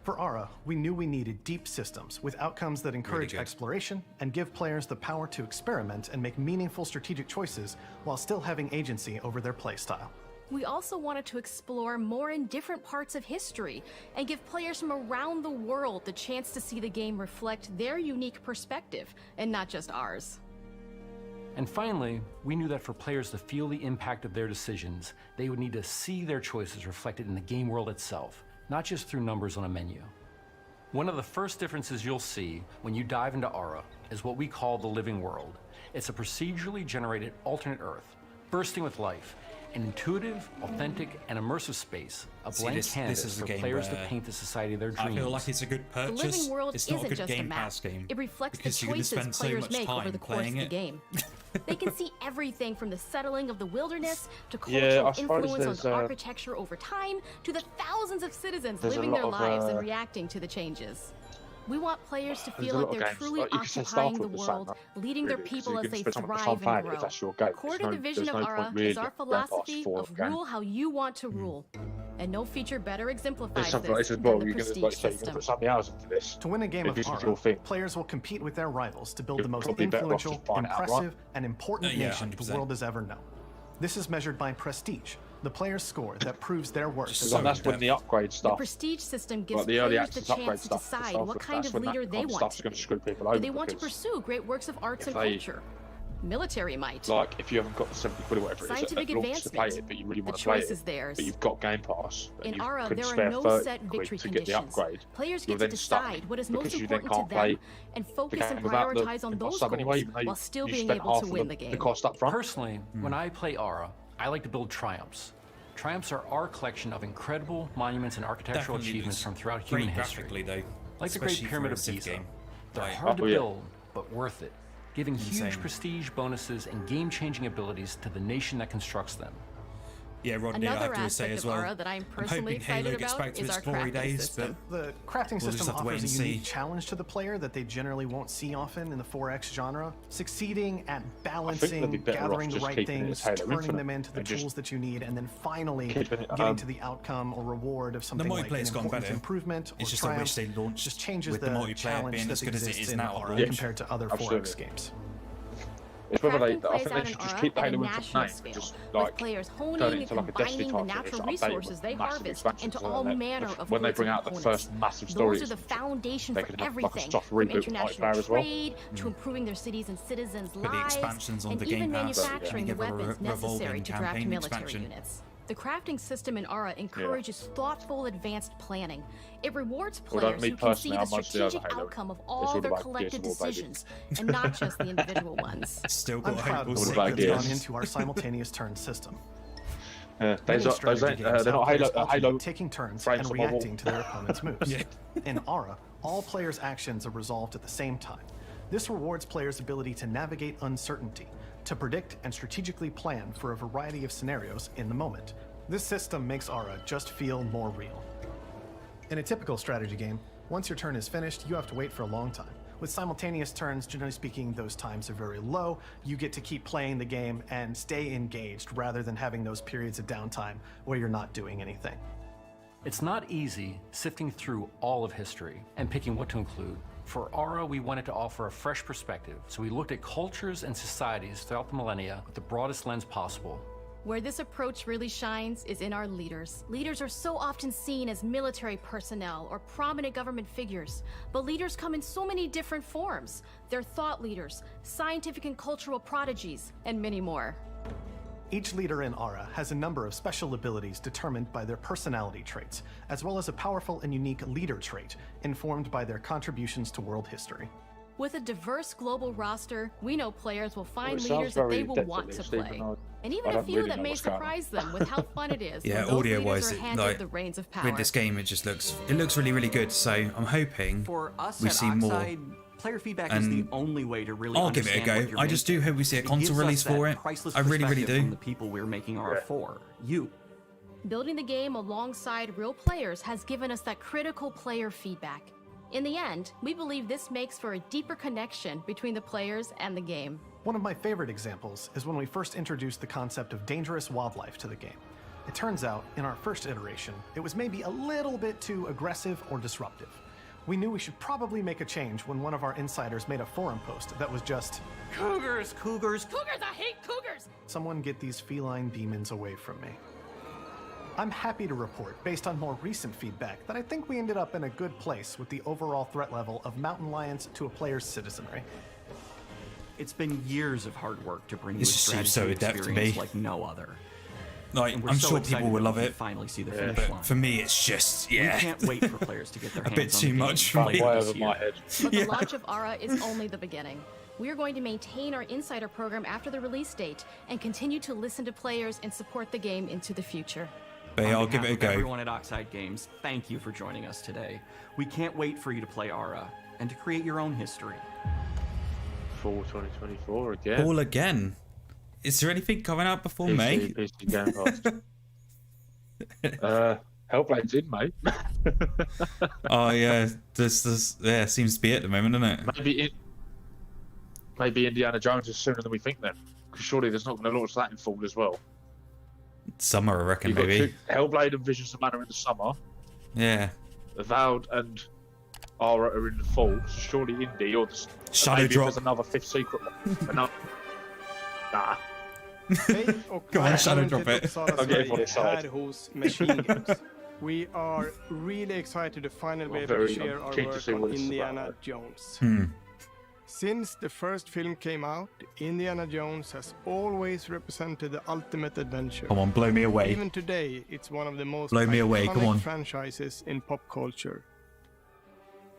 For Ara, we knew we needed deep systems with outcomes that encourage exploration and give players the power to experiment and make meaningful strategic choices while still having agency over their playstyle. We also wanted to explore more in different parts of history and give players from around the world the chance to see the game reflect their unique perspective and not just ours. And finally, we knew that for players to feel the impact of their decisions, they would need to see their choices reflected in the game world itself, not just through numbers on a menu. One of the first differences you'll see when you dive into Ara is what we call the living world. It's a procedurally generated alternate Earth, bursting with life, an intuitive, authentic, and immersive space, a blank canvas for players to paint the society of their dreams. I feel like it's a good purchase. The living world it's not a isn't good just a Game map. Pass game. It reflects the because you're gonna choices spend so players much make over time the course of playing the it. game. They can see everything from the settling of the wilderness to Yeah, I cultural suppose influence there's, on architecture over time to the thousands of citizens there's a living lot their of, lives and reacting to the changes. We want players to There's feel a like lot of they're games, truly like, you can say occupying the Starfield the same, world, right? leading their Really, 'cause people you as can they spend so much thrive time and playing it grow. if that's your game. Core There's to the vision there's of no Ara point really is our in Game Pass philosophy for of a game. rule how you want to rule. And no feature better exemplifies There's something like this this as than well. the You're going to prestige like say you're going to system. put so many hours into this. To win a game If of this is Ara, your thing. players will compete with their rivals to build the You're most probably better off influential, just buying it outright. impressive, and important Yeah, nation the 100%. world has ever known. This is measured by prestige, the player's score that proves their worth. Because that's when the upgrade The stuff, prestige system gives like the early players the access upgrade chance to stuff, decide what kind of leader they want stuff's to going be. to screw people Do over. they want to because, pursue great works of arts if and they- culture? Military might. like, if you haven't got the 70 quid or whatever it is Scientific at launch to play advancement. it, but you really The want to play choice is it, theirs. but you've got Game Pass, and In you Ara, could there are spare no 30 set quid victory to get the conditions. upgrade, Players you're get to then stuck decide what is most because you then important to can't them play and the focus and game without the prioritize on Game Pass those sub goals anyway, even though while still you being spent able half to of win the the game. cost up front. Personally, when I play Ara, I like to build triumphs. Triumphs are our collection of incredible monuments and architectural Definitely achievements looks from throughout great human history. graphically, though, Like the Great especially Pyramid for a of Civ Giza. game. They're Like- hard to Oh, yeah. build, but worth it, giving huge Insane. prestige bonuses and game-changing abilities to the nation that constructs them. Yeah, Rodney, I Another have to say aspect as of well. Ara that I'm personally hoping Halo excited gets about back to is its our glory crafting days, system. The crafting We'll just system have to wait offers and a unique see. challenge to the player that they generally won't see often in the 4X genre. Succeeding at they'd be balancing, better off gathering the just right keeping it things, as Halo turning Infinite them into the and just tools that you need, and then finally keeping it, getting to the outcome or reward of something like an multiplayer's gone important better. improvement or It's just I wish triumph. they launched Just changes with the the multiplayer challenge being that as good as it exists is in now. Ara Yeah, compared to other 4X absolutely. games. It's whether they, Crafting I plays think out they in should just Ara keep the at a Halo Infinite national name, scale, just with like players turn honing it and into like a Destiny combining the type thing, natural just update it resources with they massive harvest expansions into and all then manner of when they goods bring and out the components. first massive Those stories, are the foundation they for can have like a everything, soft from reboot with international multiplayer as well. trade to improving their cities and citizens' Put the lives, expansions on and the even Game Pass, manufacturing the and give a weapons necessary revolving to draft campaign military expansion. units. The crafting system in Ara encourages thoughtful, advanced planning. It rewards Although players me who can see personally, the I'm mostly over strategic Halo. outcome of It's all all their about collective Gears of War, baby. decisions, and not just the individual ones. Still I'm got proud hope. of We'll the see. work that's Gears. gone into our simultaneous turn system. Those Many are, strategy games they're have not players Halo, alternate Halo taking turns frames and on my wall. reacting to their opponent's moves. Yeah. In Ara, all players' actions are resolved at the same time. This rewards players' ability to navigate uncertainty, to predict and strategically plan for a variety of scenarios in the moment. This system makes Ara just feel more real. In a typical strategy game, once your turn is finished, you have to wait for a long time. With simultaneous turns, generally speaking, those times are very low. You get to keep playing the game and stay engaged rather than having those periods of downtime where you're not doing anything. It's not easy sifting through all of history and picking what to include. For Ara, we wanted to offer a fresh perspective, so we looked at cultures and societies throughout the millennia with the broadest lens possible. Where this approach really shines is in our leaders. Leaders are so often seen as military personnel or prominent government figures, but leaders come in so many different forms. They're thought leaders, scientific and cultural prodigies, and many more. Each leader in Ara has a number of special abilities determined by their personality traits, as well as a powerful and unique leader trait informed by their contributions to world history. With a diverse global roster, we know players will Well, find it leaders sounds that very they will Dead want to List, even play. though And even a few that may surprise them with how fun it is. Yeah, when those audio-wise, leaders are handed the reins of power. with this game, it looks really, really good. So I'm hoping For us we at see more. Oxide, player feedback is the only way to really I'll give it a understand what go. you're I just do hope we see a It console gives us release that for it. priceless I really, really perspective from do. the people we're making art for. You. Building the game alongside real players has given us that critical player feedback. In the end, we believe this makes for a deeper connection between the players and the game. One of my favorite examples is when we first introduced the concept of dangerous wildlife to the game. It turns out, in our first iteration, it was maybe a little bit too aggressive or disruptive. We knew we should probably make a change when one of our insiders made a forum post that was just, Cougars, cougars, Cougars, I hate cougars! someone get these feline demons away from me. I'm happy to report, based on more recent feedback, that I think we ended up in a good place with the overall threat level of mountain lions to a player's citizenry. It's been years of hard work to bring you a This just seems so strategy in-depth to experience me. like no other. Like, And we're I'm so sure excited people will that love we it. can finally see the finish But line. for me, it's just, yeah. We can't wait for players to get their a hands bit on too the game much for me. Way over my head. But the launch of ARA is only the beginning. We are going to maintain our insider program after the release date and continue to listen to players and support the game into the future. But yeah, On I'll give behalf it a of go. Everyone at Oxide Games, thank you for joining us today. We can't wait for you to play ARA and to create your own history. Fall 2024 again. All again. Is there anything coming out before May? PC Game Pass. Hellblade's in May. Oh yeah, this yeah seems to be it at the moment, doesn't it? Maybe Indiana Jones is sooner than we think then. Because surely there's not going to launch that in fall as well. Summer, I reckon, You've got maybe. Hellblade and Visions of Mana in the summer. Yeah. Avowed and Ara are in the fall. Surely Indie or the Shadow maybe Drop. There's another fifth secret one. Nah. Come on, Shadow Drop it. I'll get it for the side. Här hos Machine Games. We are really excited to finally be able to share our keen to work see what on it's Indiana about. Jones. Hmm. Since the first film came out, Indiana Jones has always represented the ultimate adventure. Come on, blow me away. Even today, it's one of the most Blow me away, come iconic on. franchises in pop culture.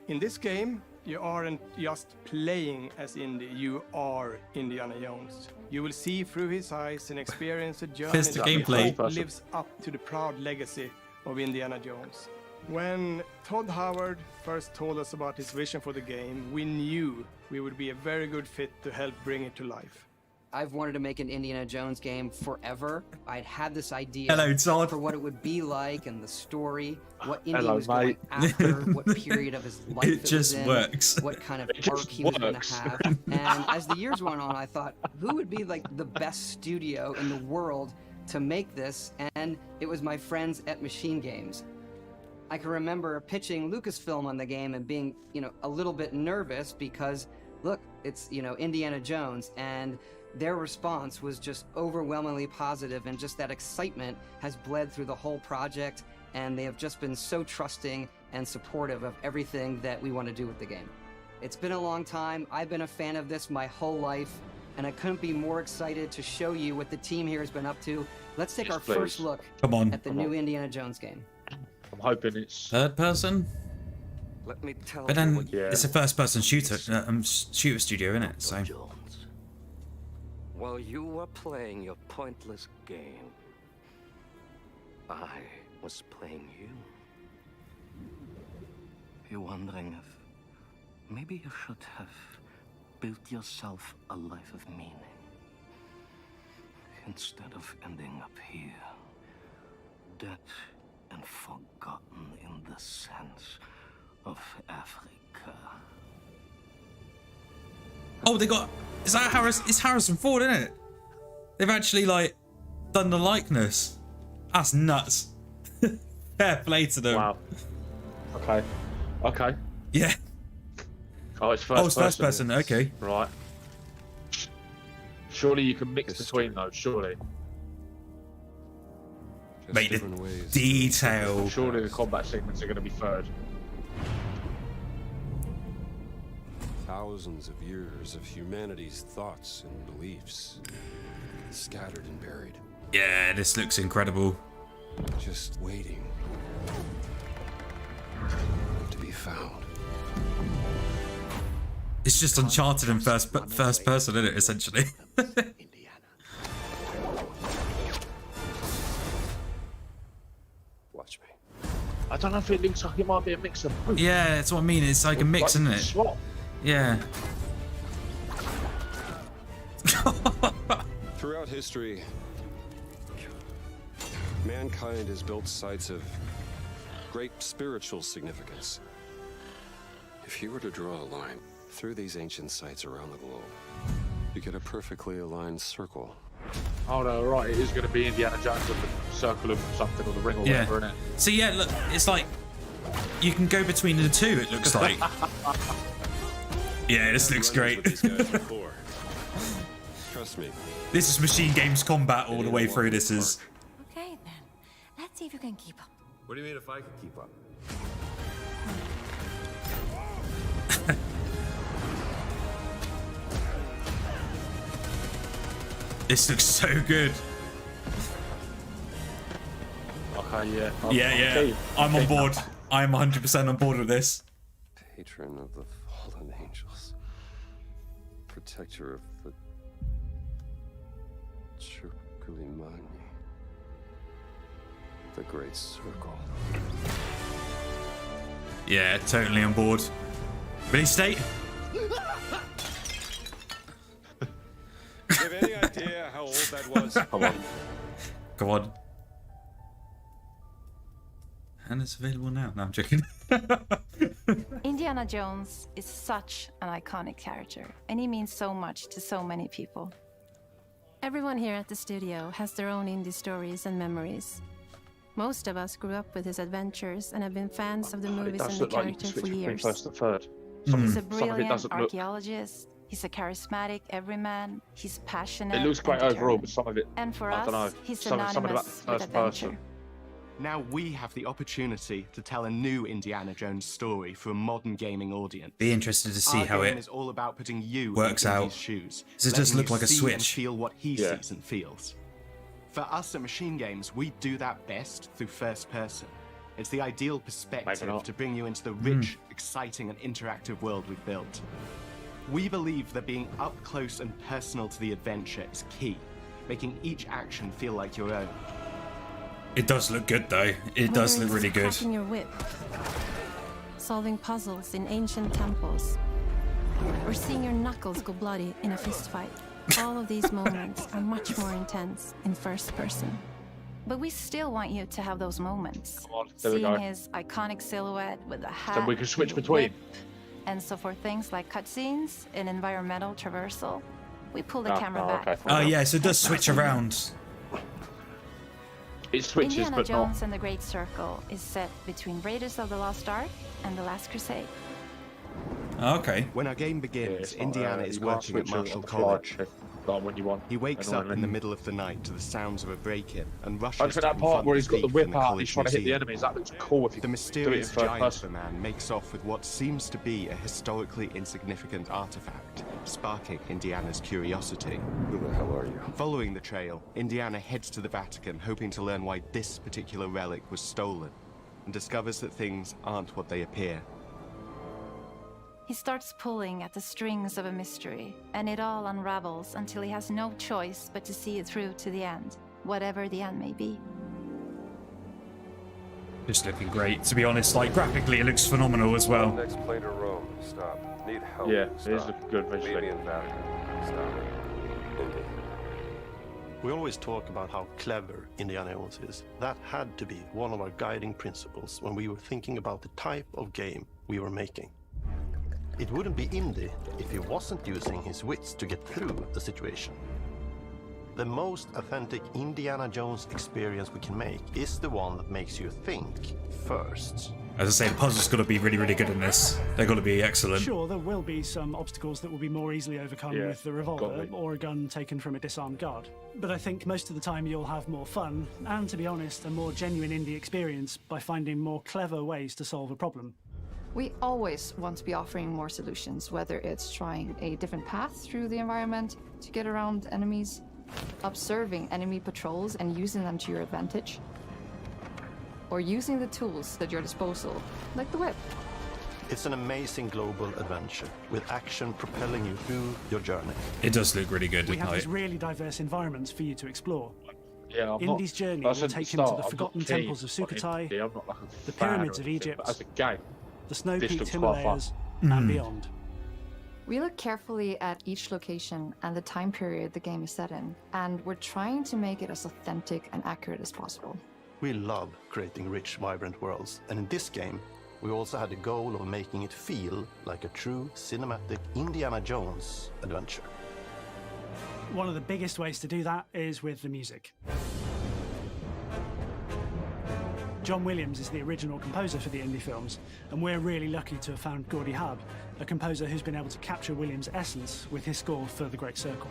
In this game, you aren't just playing as Indy, you are Indiana Jones. You will see through his eyes and experience a journey Here's the that we gameplay. hope lives up to the proud legacy of Indiana Jones. When Todd Howard first told us about his vision for the game, we knew we would be a very good fit to help bring it to life. I've wanted to make an Indiana Jones game forever. I'd had this idea Hello, Todd. for what it would be like and the story, what Indy Hello, was going mate. after, what period of his life It was just in, works. what kind of It arc just he was going to works. have. And as the years went on, I thought, who would be like the best studio in the world to make this? And it was my friends at Machine Games. I can remember pitching Lucasfilm on the game and being, a little bit nervous because, look, it's, Indiana Jones, and their response was just overwhelmingly positive, and just that excitement has bled through the whole project, and they have just been so trusting and supportive of everything that we want to do with the game. It's been a long time. I've been a fan of this my whole life, and I couldn't be more excited to show you what the team here has been up to. Let's take Yes, our please. first look Come on. at the new Indiana Jones game. I'm hoping it's Third person? Let me tell But you then what it's a first person shooter studio, isn't it? So Jones. While you were playing your pointless game, I was playing you. You're wondering if maybe you should have built yourself a life of meaning instead of ending up here, dead and forgotten in the sense of Africa. oh, they got is that It's Harrison Ford, isn't it? They've actually done the likeness. That's nuts. Fair play to them. wow. Okay. Yeah. Oh, it's first Oh, it's first person. Okay. Right. Surely you can mix between those. Surely. Mate, the detail. Surely the combat segments are going to be third. Thousands of years of humanity's thoughts and beliefs, scattered and buried. Yeah, this looks incredible. Just waiting to be found. It's just Uncharted in first person, isn't it? Essentially. Watch me. I don't know if it looks like it might be a mix of both. Yeah, that's what I mean. It's like a mix, isn't it? Swap. Yeah. Throughout history, mankind has built sites of great spiritual significance. If you were to draw a line through these ancient sites around the globe, you get a perfectly aligned circle. Oh no, right, it is going to be Indiana Jones with the circle of something or the ring or whatever, isn't it? So yeah, look, it's like you can go between the two, it looks like. Yeah, this looks great. Trust me. This is Machine Games combat all the way through. This is. Okay then, let's see if you can keep up. What do you mean if I can keep up? This looks so good. Okay, yeah. Yeah. I'm on board. I'm 100% on board with this. Patron of the fallen angels. Protector of the Circulimani. The Great Circle. Yeah, totally on board. Release date? Do you have any idea how old that was? Come on. Come on. And it's available now. No, I'm joking. Indiana Jones is such an iconic character, and he means so much to so many people. Everyone here at the studio has their own indie stories and memories. Most of us grew up with his adventures and have been fans of the movies and the character for years. First and third. He's a brilliant archaeologist. He's a charismatic everyman. He's passionate. It looks great overall, but some of it, and for I don't know. us, he's Something about the synonymous with first adventure. person. Now we have the opportunity to tell a new Indiana Jones story for a modern gaming audience. Be interested to see Our how game it is all about putting you works in out. Indy's shoes. Does it just letting look you like a see Switch? And feel what he Yeah. sees and feels. For us at Machine Games, we do that best through first person. It's the ideal perspective to bring you into the rich, exciting, and interactive world we've built. We believe that being up close and personal to the adventure is key, making each action feel like your own. It does look good though. It does look really good. Cracking your whip, solving puzzles in ancient temples, or seeing your knuckles go bloody in a fist fight. All of these moments are much more intense in first person. But we still want you to have those moments. Come on, there we Seeing go. his iconic silhouette with the hat. So we can switch and the between. whip. And so for things like cutscenes and environmental traversal, we pull the camera back. Oh yeah, so it does switch around. It switches, Indiana but Jones not. and the Great Circle is set between Raiders of the Lost Ark and The Last Crusade. Okay. When our game begins, Indiana is working at Marshall College. When you want. He wakes up in the middle of the night to the sounds of a break-in and rushes I think to that part confront where he's got the thief whip in out, he's college trying to hit the museum. enemies. That looks cool if you The do it in mysterious first giant person. man makes off with what seems to be a historically insignificant artifact, sparking Indiana's curiosity. Who the hell are you? Following the trail, Indiana heads to the Vatican, hoping to learn why this particular relic was stolen, and discovers that things aren't what they appear. He starts pulling at the strings of a mystery, and it all unravels until he has no choice but to see it through to the end, whatever the end may be. Just looking great, to be honest. Like graphically, it looks phenomenal as well. Next plane to Rome. Stop. Need help. Yeah, Stop. it is looking good visually. Meet me in Vatican. Stop. Indy. We always talk about how clever Indiana Jones is. That had to be one of our guiding principles when we were thinking about the type of game we were making. It wouldn't be Indy if he wasn't using his wits to get through the situation. The most authentic Indiana Jones experience we can make is the one that makes you think first. As I say, the puzzle's got to be really, really good in this. They've got to be excellent. Sure, there will be some obstacles that will be more easily overcome Yeah, with the got revolver it. or a gun taken from a disarmed guard. But I think most of the time you'll have more fun and, to be honest, a more genuine indie experience by finding more clever ways to solve a problem. We always want to be offering more solutions, whether it's trying a different path through the environment to get around enemies, observing enemy patrols and using them to your advantage, or using the tools at your disposal, like the whip. It's an amazing global adventure with action propelling you through your journey. It does look really good, We doesn't have these it? really diverse environments for you to explore. Yeah, Indy's journey will take him to the forgotten temples of Sukhothai, the pyramids of Egypt, the snow-peaked Himalayas, and beyond. We look carefully at each location and the time period the game is set in, and we're trying to make it as authentic and accurate as possible. We love creating rich, vibrant worlds, and in this game, we also had the goal of making it feel like a true cinematic Indiana Jones adventure. One of the biggest ways to do that is with the music. John Williams is the original composer for the Indy films, and we're really lucky to have found Gordy Hub, a composer who's been able to capture Williams' essence with his score for The Great Circle.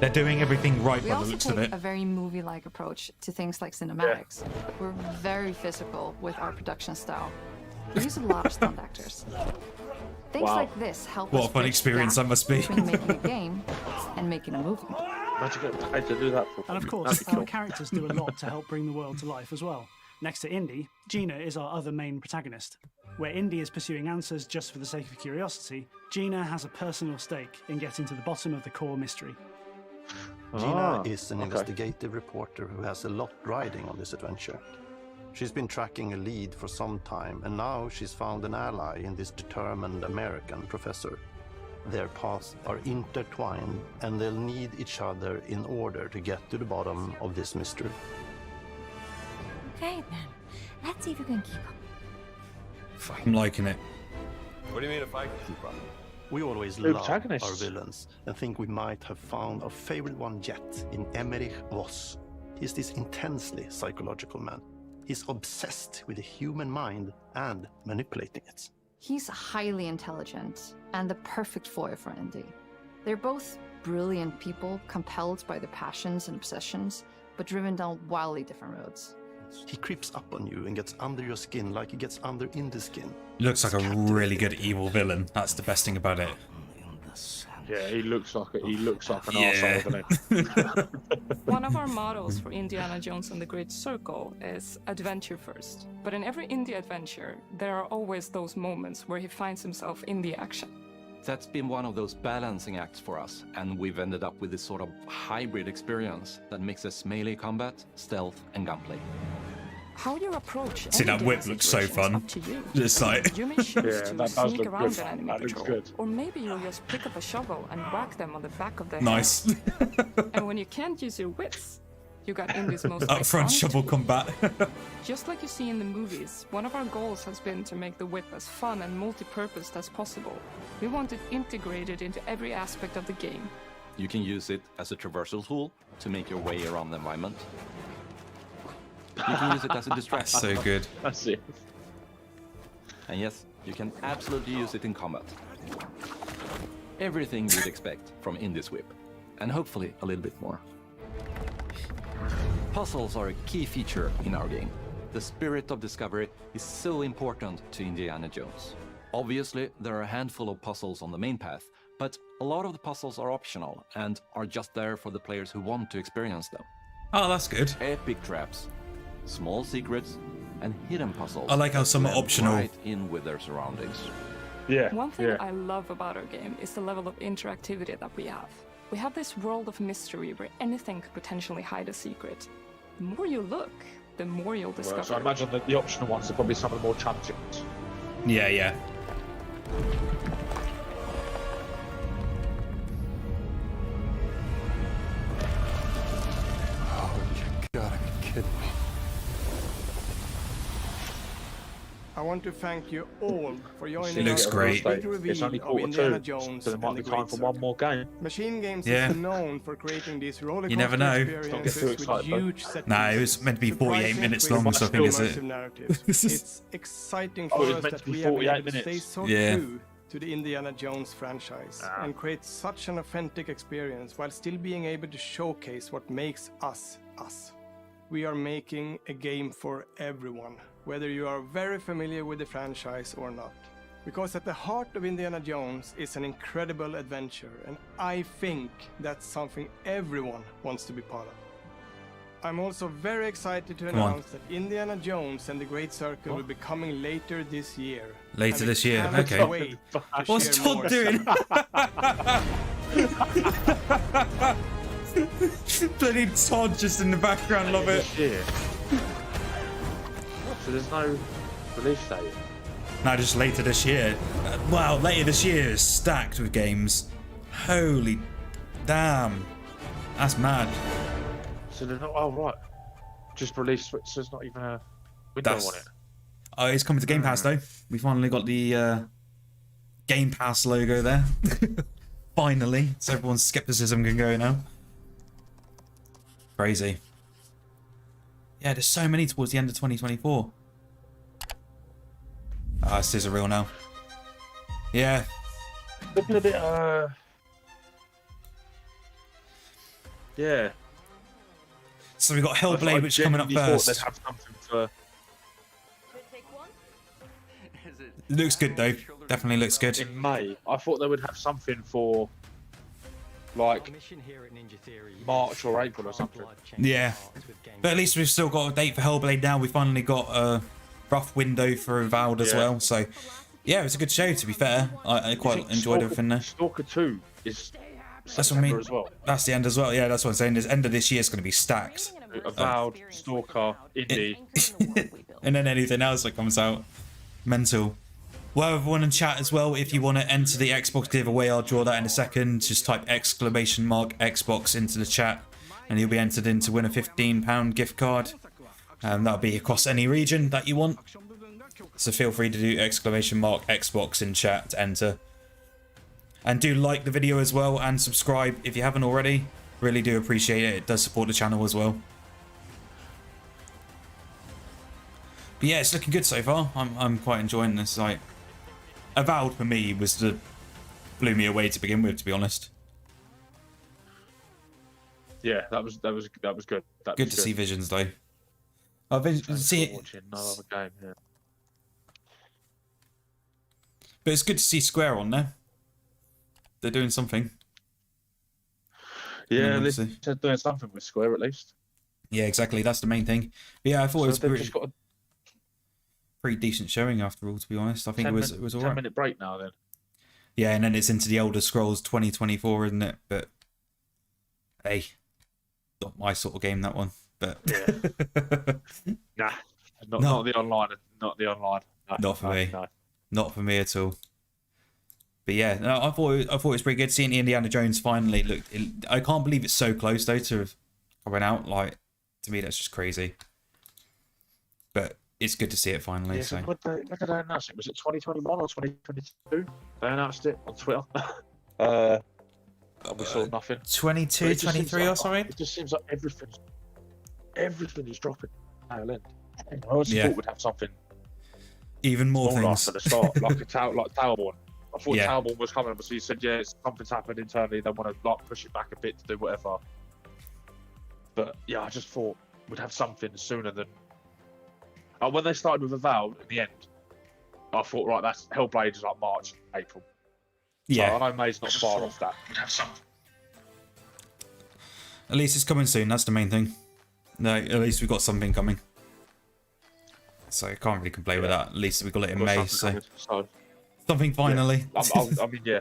They're doing everything right We by the also looks of take it. a very movie-like approach to things like cinematics. We're very physical with our production style. We use a lot of stunt actors. Things like this help What us a fun bridge experience the that must be. between making a game and making a movie. Imagine getting paid to do that for And of course, our characters do a lot to help bring the world to life as well. Next to Indy, Gina is our other main protagonist. Where Indy is pursuing answers just for the sake of curiosity, Gina has a personal stake in getting to the bottom of the core mystery. Gina is an investigative reporter who has a lot riding on this adventure. She's been tracking a lead for some time, and now she's found an ally in this determined American professor. Their paths are intertwined, and they'll need each other in order to get to the bottom of this mystery. Okay, then. Let's see if you can keep up. I'm liking it. What do you mean if I can keep up? We always They're love protagonists. our villains and think we might have found our favorite one yet in Emmerich Voss. He's this intensely psychological man. He's obsessed with the human mind and manipulating it. He's highly intelligent and the perfect foil for Indy. They're both brilliant people, compelled by their passions and obsessions, but driven down wildly different roads. He creeps up on you and gets under your skin like he gets under Indy's skin. Looks like a really good evil villain. That's the best thing about it. Yeah, he looks like an arsehole, doesn't he? One of our mottos for Indiana Jones and the Great Circle is adventure first. But in every indie adventure, there are always those moments where he finds himself in the action. That's been one of those balancing acts for us, and we've ended up with this sort of hybrid experience that mixes melee combat, stealth, and gunplay. How you approach See, any that whip given looks so situation is fun. up to you. Just like You may choose to that does sneak look around good. an enemy That looks patrol, good. or maybe you'll just pick up a shovel and whack them on the back of the nice. head. And when you can't use your wits, you got Indy's most Upfront iconic shovel tool. combat. Just like you see in the movies, one of our goals has been to make the whip as fun and multi-purposed as possible. We want it integrated into every aspect of the game. You can use it as a traversal tool to make your way around the environment. You can use it as a distraction. So good. That's it. And yes, you can absolutely use it in combat. Everything you'd expect from Indy's whip, and hopefully a little bit more. Puzzles are a key feature in our game. The spirit of discovery is so important to Indiana Jones. Obviously, there are a handful of puzzles on the main path, but a lot of the puzzles are optional and are just there for the players who want to experience them. Oh, that's good. Epic traps, small secrets, and hidden puzzles. I like how some are blend optional. Right in with their surroundings. One thing I love about our game is the level of interactivity that we have. We have this world of mystery where anything could potentially hide a secret. The more you look, the more you'll discover. So I imagine that the optional ones are probably some of the more challenging ones. Yeah, yeah. Oh, you gotta be kidding me. I want to thank you all for joining It looks us great. for the big reveal It's only of quarter Indiana two, Jones so there might and be the time Great for one more game. Machine Games Yeah. is known for creating these roller You never know. experiences Don't get too with excited, though. huge set Nah, it was meant to be 48 minutes long, so I think it's immersive it. narratives. It's exciting for Oh, it was us meant that to be we have been 48 able to stay minutes. so Yeah. true to the Indiana Jones franchise and create such an authentic experience while still being able to showcase what makes us us. We are making a game for everyone, whether you are very familiar with the franchise or not. Because at the heart of Indiana Jones is an incredible adventure, and I think that's something everyone wants to be part of. I'm also very excited to Come on. announce that Indiana Jones and the Great Circle will be coming later this year. Later And we this year, cannot okay. wait to What's share Todd more doing? stuff. Bloody Todd just in the background, love it. So there's no release date? No, just later this year. Wow, later this year is stacked with games. Holy damn. That's mad. So they're not, oh right. Just released, so there's not even a window on it. Oh, it's coming to Game Pass though. We finally got the Game Pass logo there. Finally. So everyone's skepticism can go now. Crazy. Yeah, there's so many towards the end of 2024. Ah, this is a real now. Yeah. Looking a bit, yeah. So we got Hellblade, which is coming up first. They'd have something for... It looks good though. Definitely looks good. In May, I thought they would have something for like March or April or something. Yeah, but at least we've still got a date for Hellblade now. We finally got a rough window for Avowed as well. So yeah, it was a good show. To be fair, I quite enjoyed everything there. Stalker 2 is that's what I mean. As well. That's the end as well. Yeah, that's what I'm saying. The end of this year is going to be stacked. Avowed, Stalker, Indie, and then anything else that comes out. Mental. Well, everyone in chat as well, if you want to enter the Xbox giveaway, I'll draw that in a second. Just type !Xbox into the chat and you'll be entered in to win a £15 gift card. That'll be across any region that you want. So feel free to do !Xbox in chat to enter. And do like the video as well and subscribe if you haven't already. Really do appreciate it. It does support the channel as well. But yeah, it's looking good so far. I'm quite enjoying this. Like, Avowed for me was the blew me away to begin with, to be honest. Yeah, that was good. Good to see Visions though. See, no other game, yeah. But it's good to see Square on there. They're doing something. Yeah, they're doing something with Square at least. Yeah, exactly. That's the main thing. But yeah, I thought So it was pretty decent showing after all, to be honest. I think it was all right. 10-minute break now then. Yeah, and then it's into the Elder Scrolls 2024, isn't it? But hey, not my sort of game, that one. But yeah. Not the online. Not the online. No, not for me. No. Not for me at all. But yeah, no, I thought it was pretty good. Seeing Indiana Jones finally looked. I can't believe it's so close though to coming out. Like, to me, that's just crazy. But it's good to see it finally. Yeah, so. When did they announce it? Was it 2021 or 2022? They announced it on Twitter. We saw nothing. 22, 23 or something? It just seems like everything is dropping. I always thought we'd have something even more things at the start, like Towerborn. I thought Yeah. Towerborn was coming, but so you said, yeah, something's happened internally. They want to like push it back a bit to do whatever. But yeah, I just thought we'd have something sooner than. When they started with Avowed in the end, I thought, right, that's Hellblade is like March, April. Yeah. So I know May's not far off that. We'd have something. At least it's coming soon. That's the main thing. No, at least we've got something coming. So I can't really complain with that. At least we got it in May. So something finally. Yeah. I mean, yeah.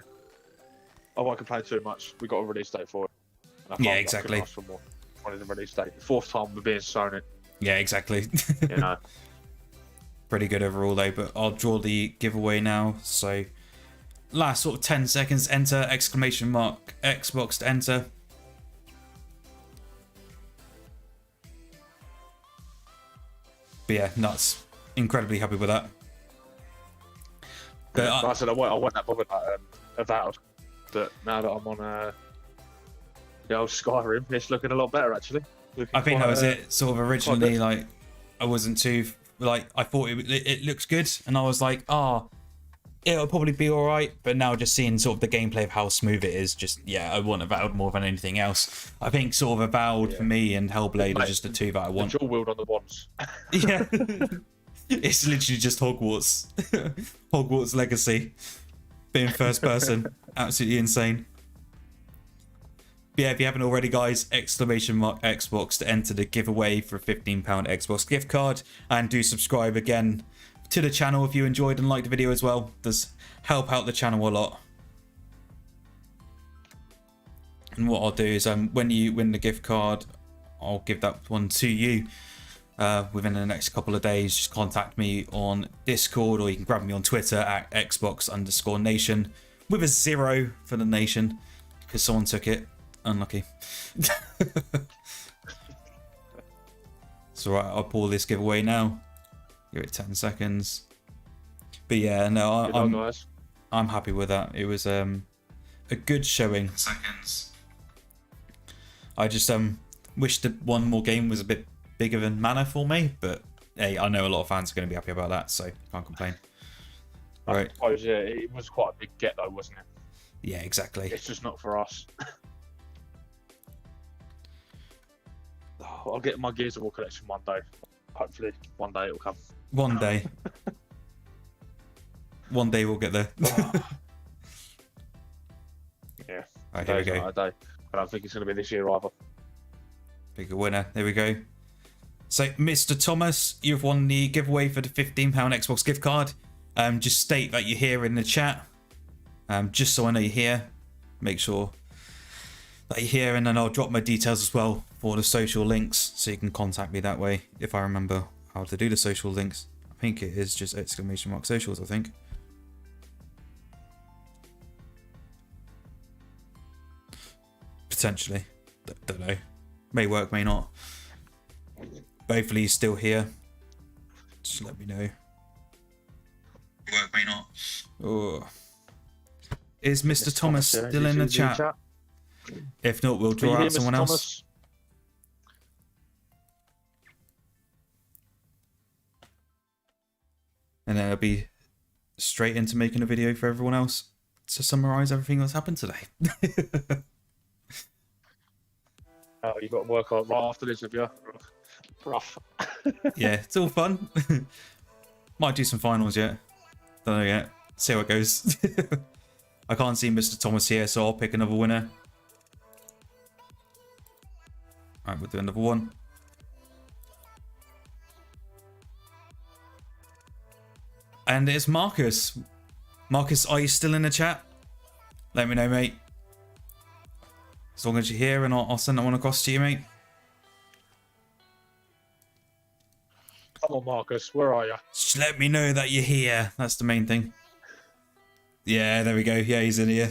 I won't complain too much. We got a release date for it. Yeah, exactly. I couldn't ask for more. Wanted the release date. The fourth time we're being shown it. Yeah, exactly. You know. Pretty good overall though, but I'll draw the giveaway now. So last sort of 10 seconds, enter !Xbox to enter. But yeah, nuts. Incredibly happy with that. But like I said, I wasn't that bothered Avowed, but now that I'm on the old Skyrim, it's looking a lot better actually. I think that was it. Sort of originally, like, I wasn't too like, I thought it looks good, and I was like, it'll probably be all right. But now just seeing sort of the gameplay of how smooth it is, just I want Avowed more than anything else. I think sort of Avowed for me and Hellblade are just the two that I want. Dual wield on the wands. Yeah, it's literally just Hogwarts, Hogwarts Legacy, being first person, absolutely insane. But yeah, if you haven't already, guys, !Xbox to enter the giveaway for a £15 Xbox gift card, and do subscribe again to the channel if you enjoyed and liked the video as well. Does help out the channel a lot. And what I'll do is when you win the gift card, I'll give that one to you within the next couple of days. Just contact me on Discord, or you can grab me on Twitter at Xbox_Nation with a 0 for the nation because someone took it. Unlucky. It's alright, I'll pull this giveaway now. Give it 10 seconds. But yeah, no, I'm happy with that. It was a good showing. Seconds. I just wish that one more game was a bit bigger than Mana for me, but hey, I know a lot of fans are going to be happy about that, so can't complain. Right. I suppose, yeah, it was quite a big get though, wasn't it? Yeah, exactly. It's just not for us. I'll get my Gears of War collection one day. Hopefully, one day it'll come. One day. One day we'll get there. Yeah. Right, here we go. A day. I don't think it's going to be this year either. Bigger winner. There we go. So, Mr. Thomas, you've won the giveaway for the £15 Xbox gift card. Just state that you're here in the chat. Just so I know you're here. Make sure that you're here, and then I'll drop my details as well for the social links, so you can contact me that way if I remember how to do the social links. I think it is just !socials, I think. Potentially. Don't know. May work, may not. But hopefully he's still here. Just let me know. May work, may not. Oh. Is Mr. Thomas still in the chat? If not, we'll draw out someone else. And then it'll be straight into making a video for everyone else to summarise everything that's happened today. Oh, you've got to work on right after this, have you? Rough. Yeah, it's all fun. Might do some finals yet. Don't know yet. See how it goes. I can't see Mr. Thomas here, so I'll pick another winner. Alright, we'll do another one. And it's Marcus. Marcus, are you still in the chat? Let me know, mate. As long as you're here, and I'll send that one across to you, mate. Come on, Marcus, where are you? Just let me know that you're here. That's the main thing. Yeah, there we go. Yeah, he's in here.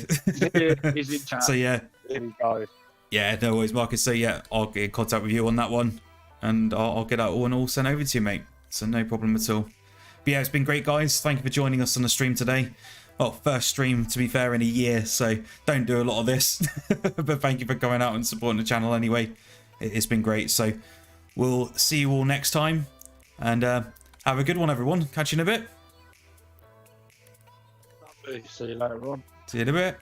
He's in chat. So yeah. Here we go. Yeah, no worries, Marcus. So yeah, I'll get in contact with you on that one, and I'll get that all sent over to you, mate. So no problem at all. But yeah, it's been great, guys. Thank you for joining us on the stream today. Well, first stream, to be fair, in a year, so don't do a lot of this. But thank you for coming out and supporting the channel anyway. It's been great. So we'll see you all next time, and have a good one, everyone. Catch you in a bit. See you later on. See you in a bit.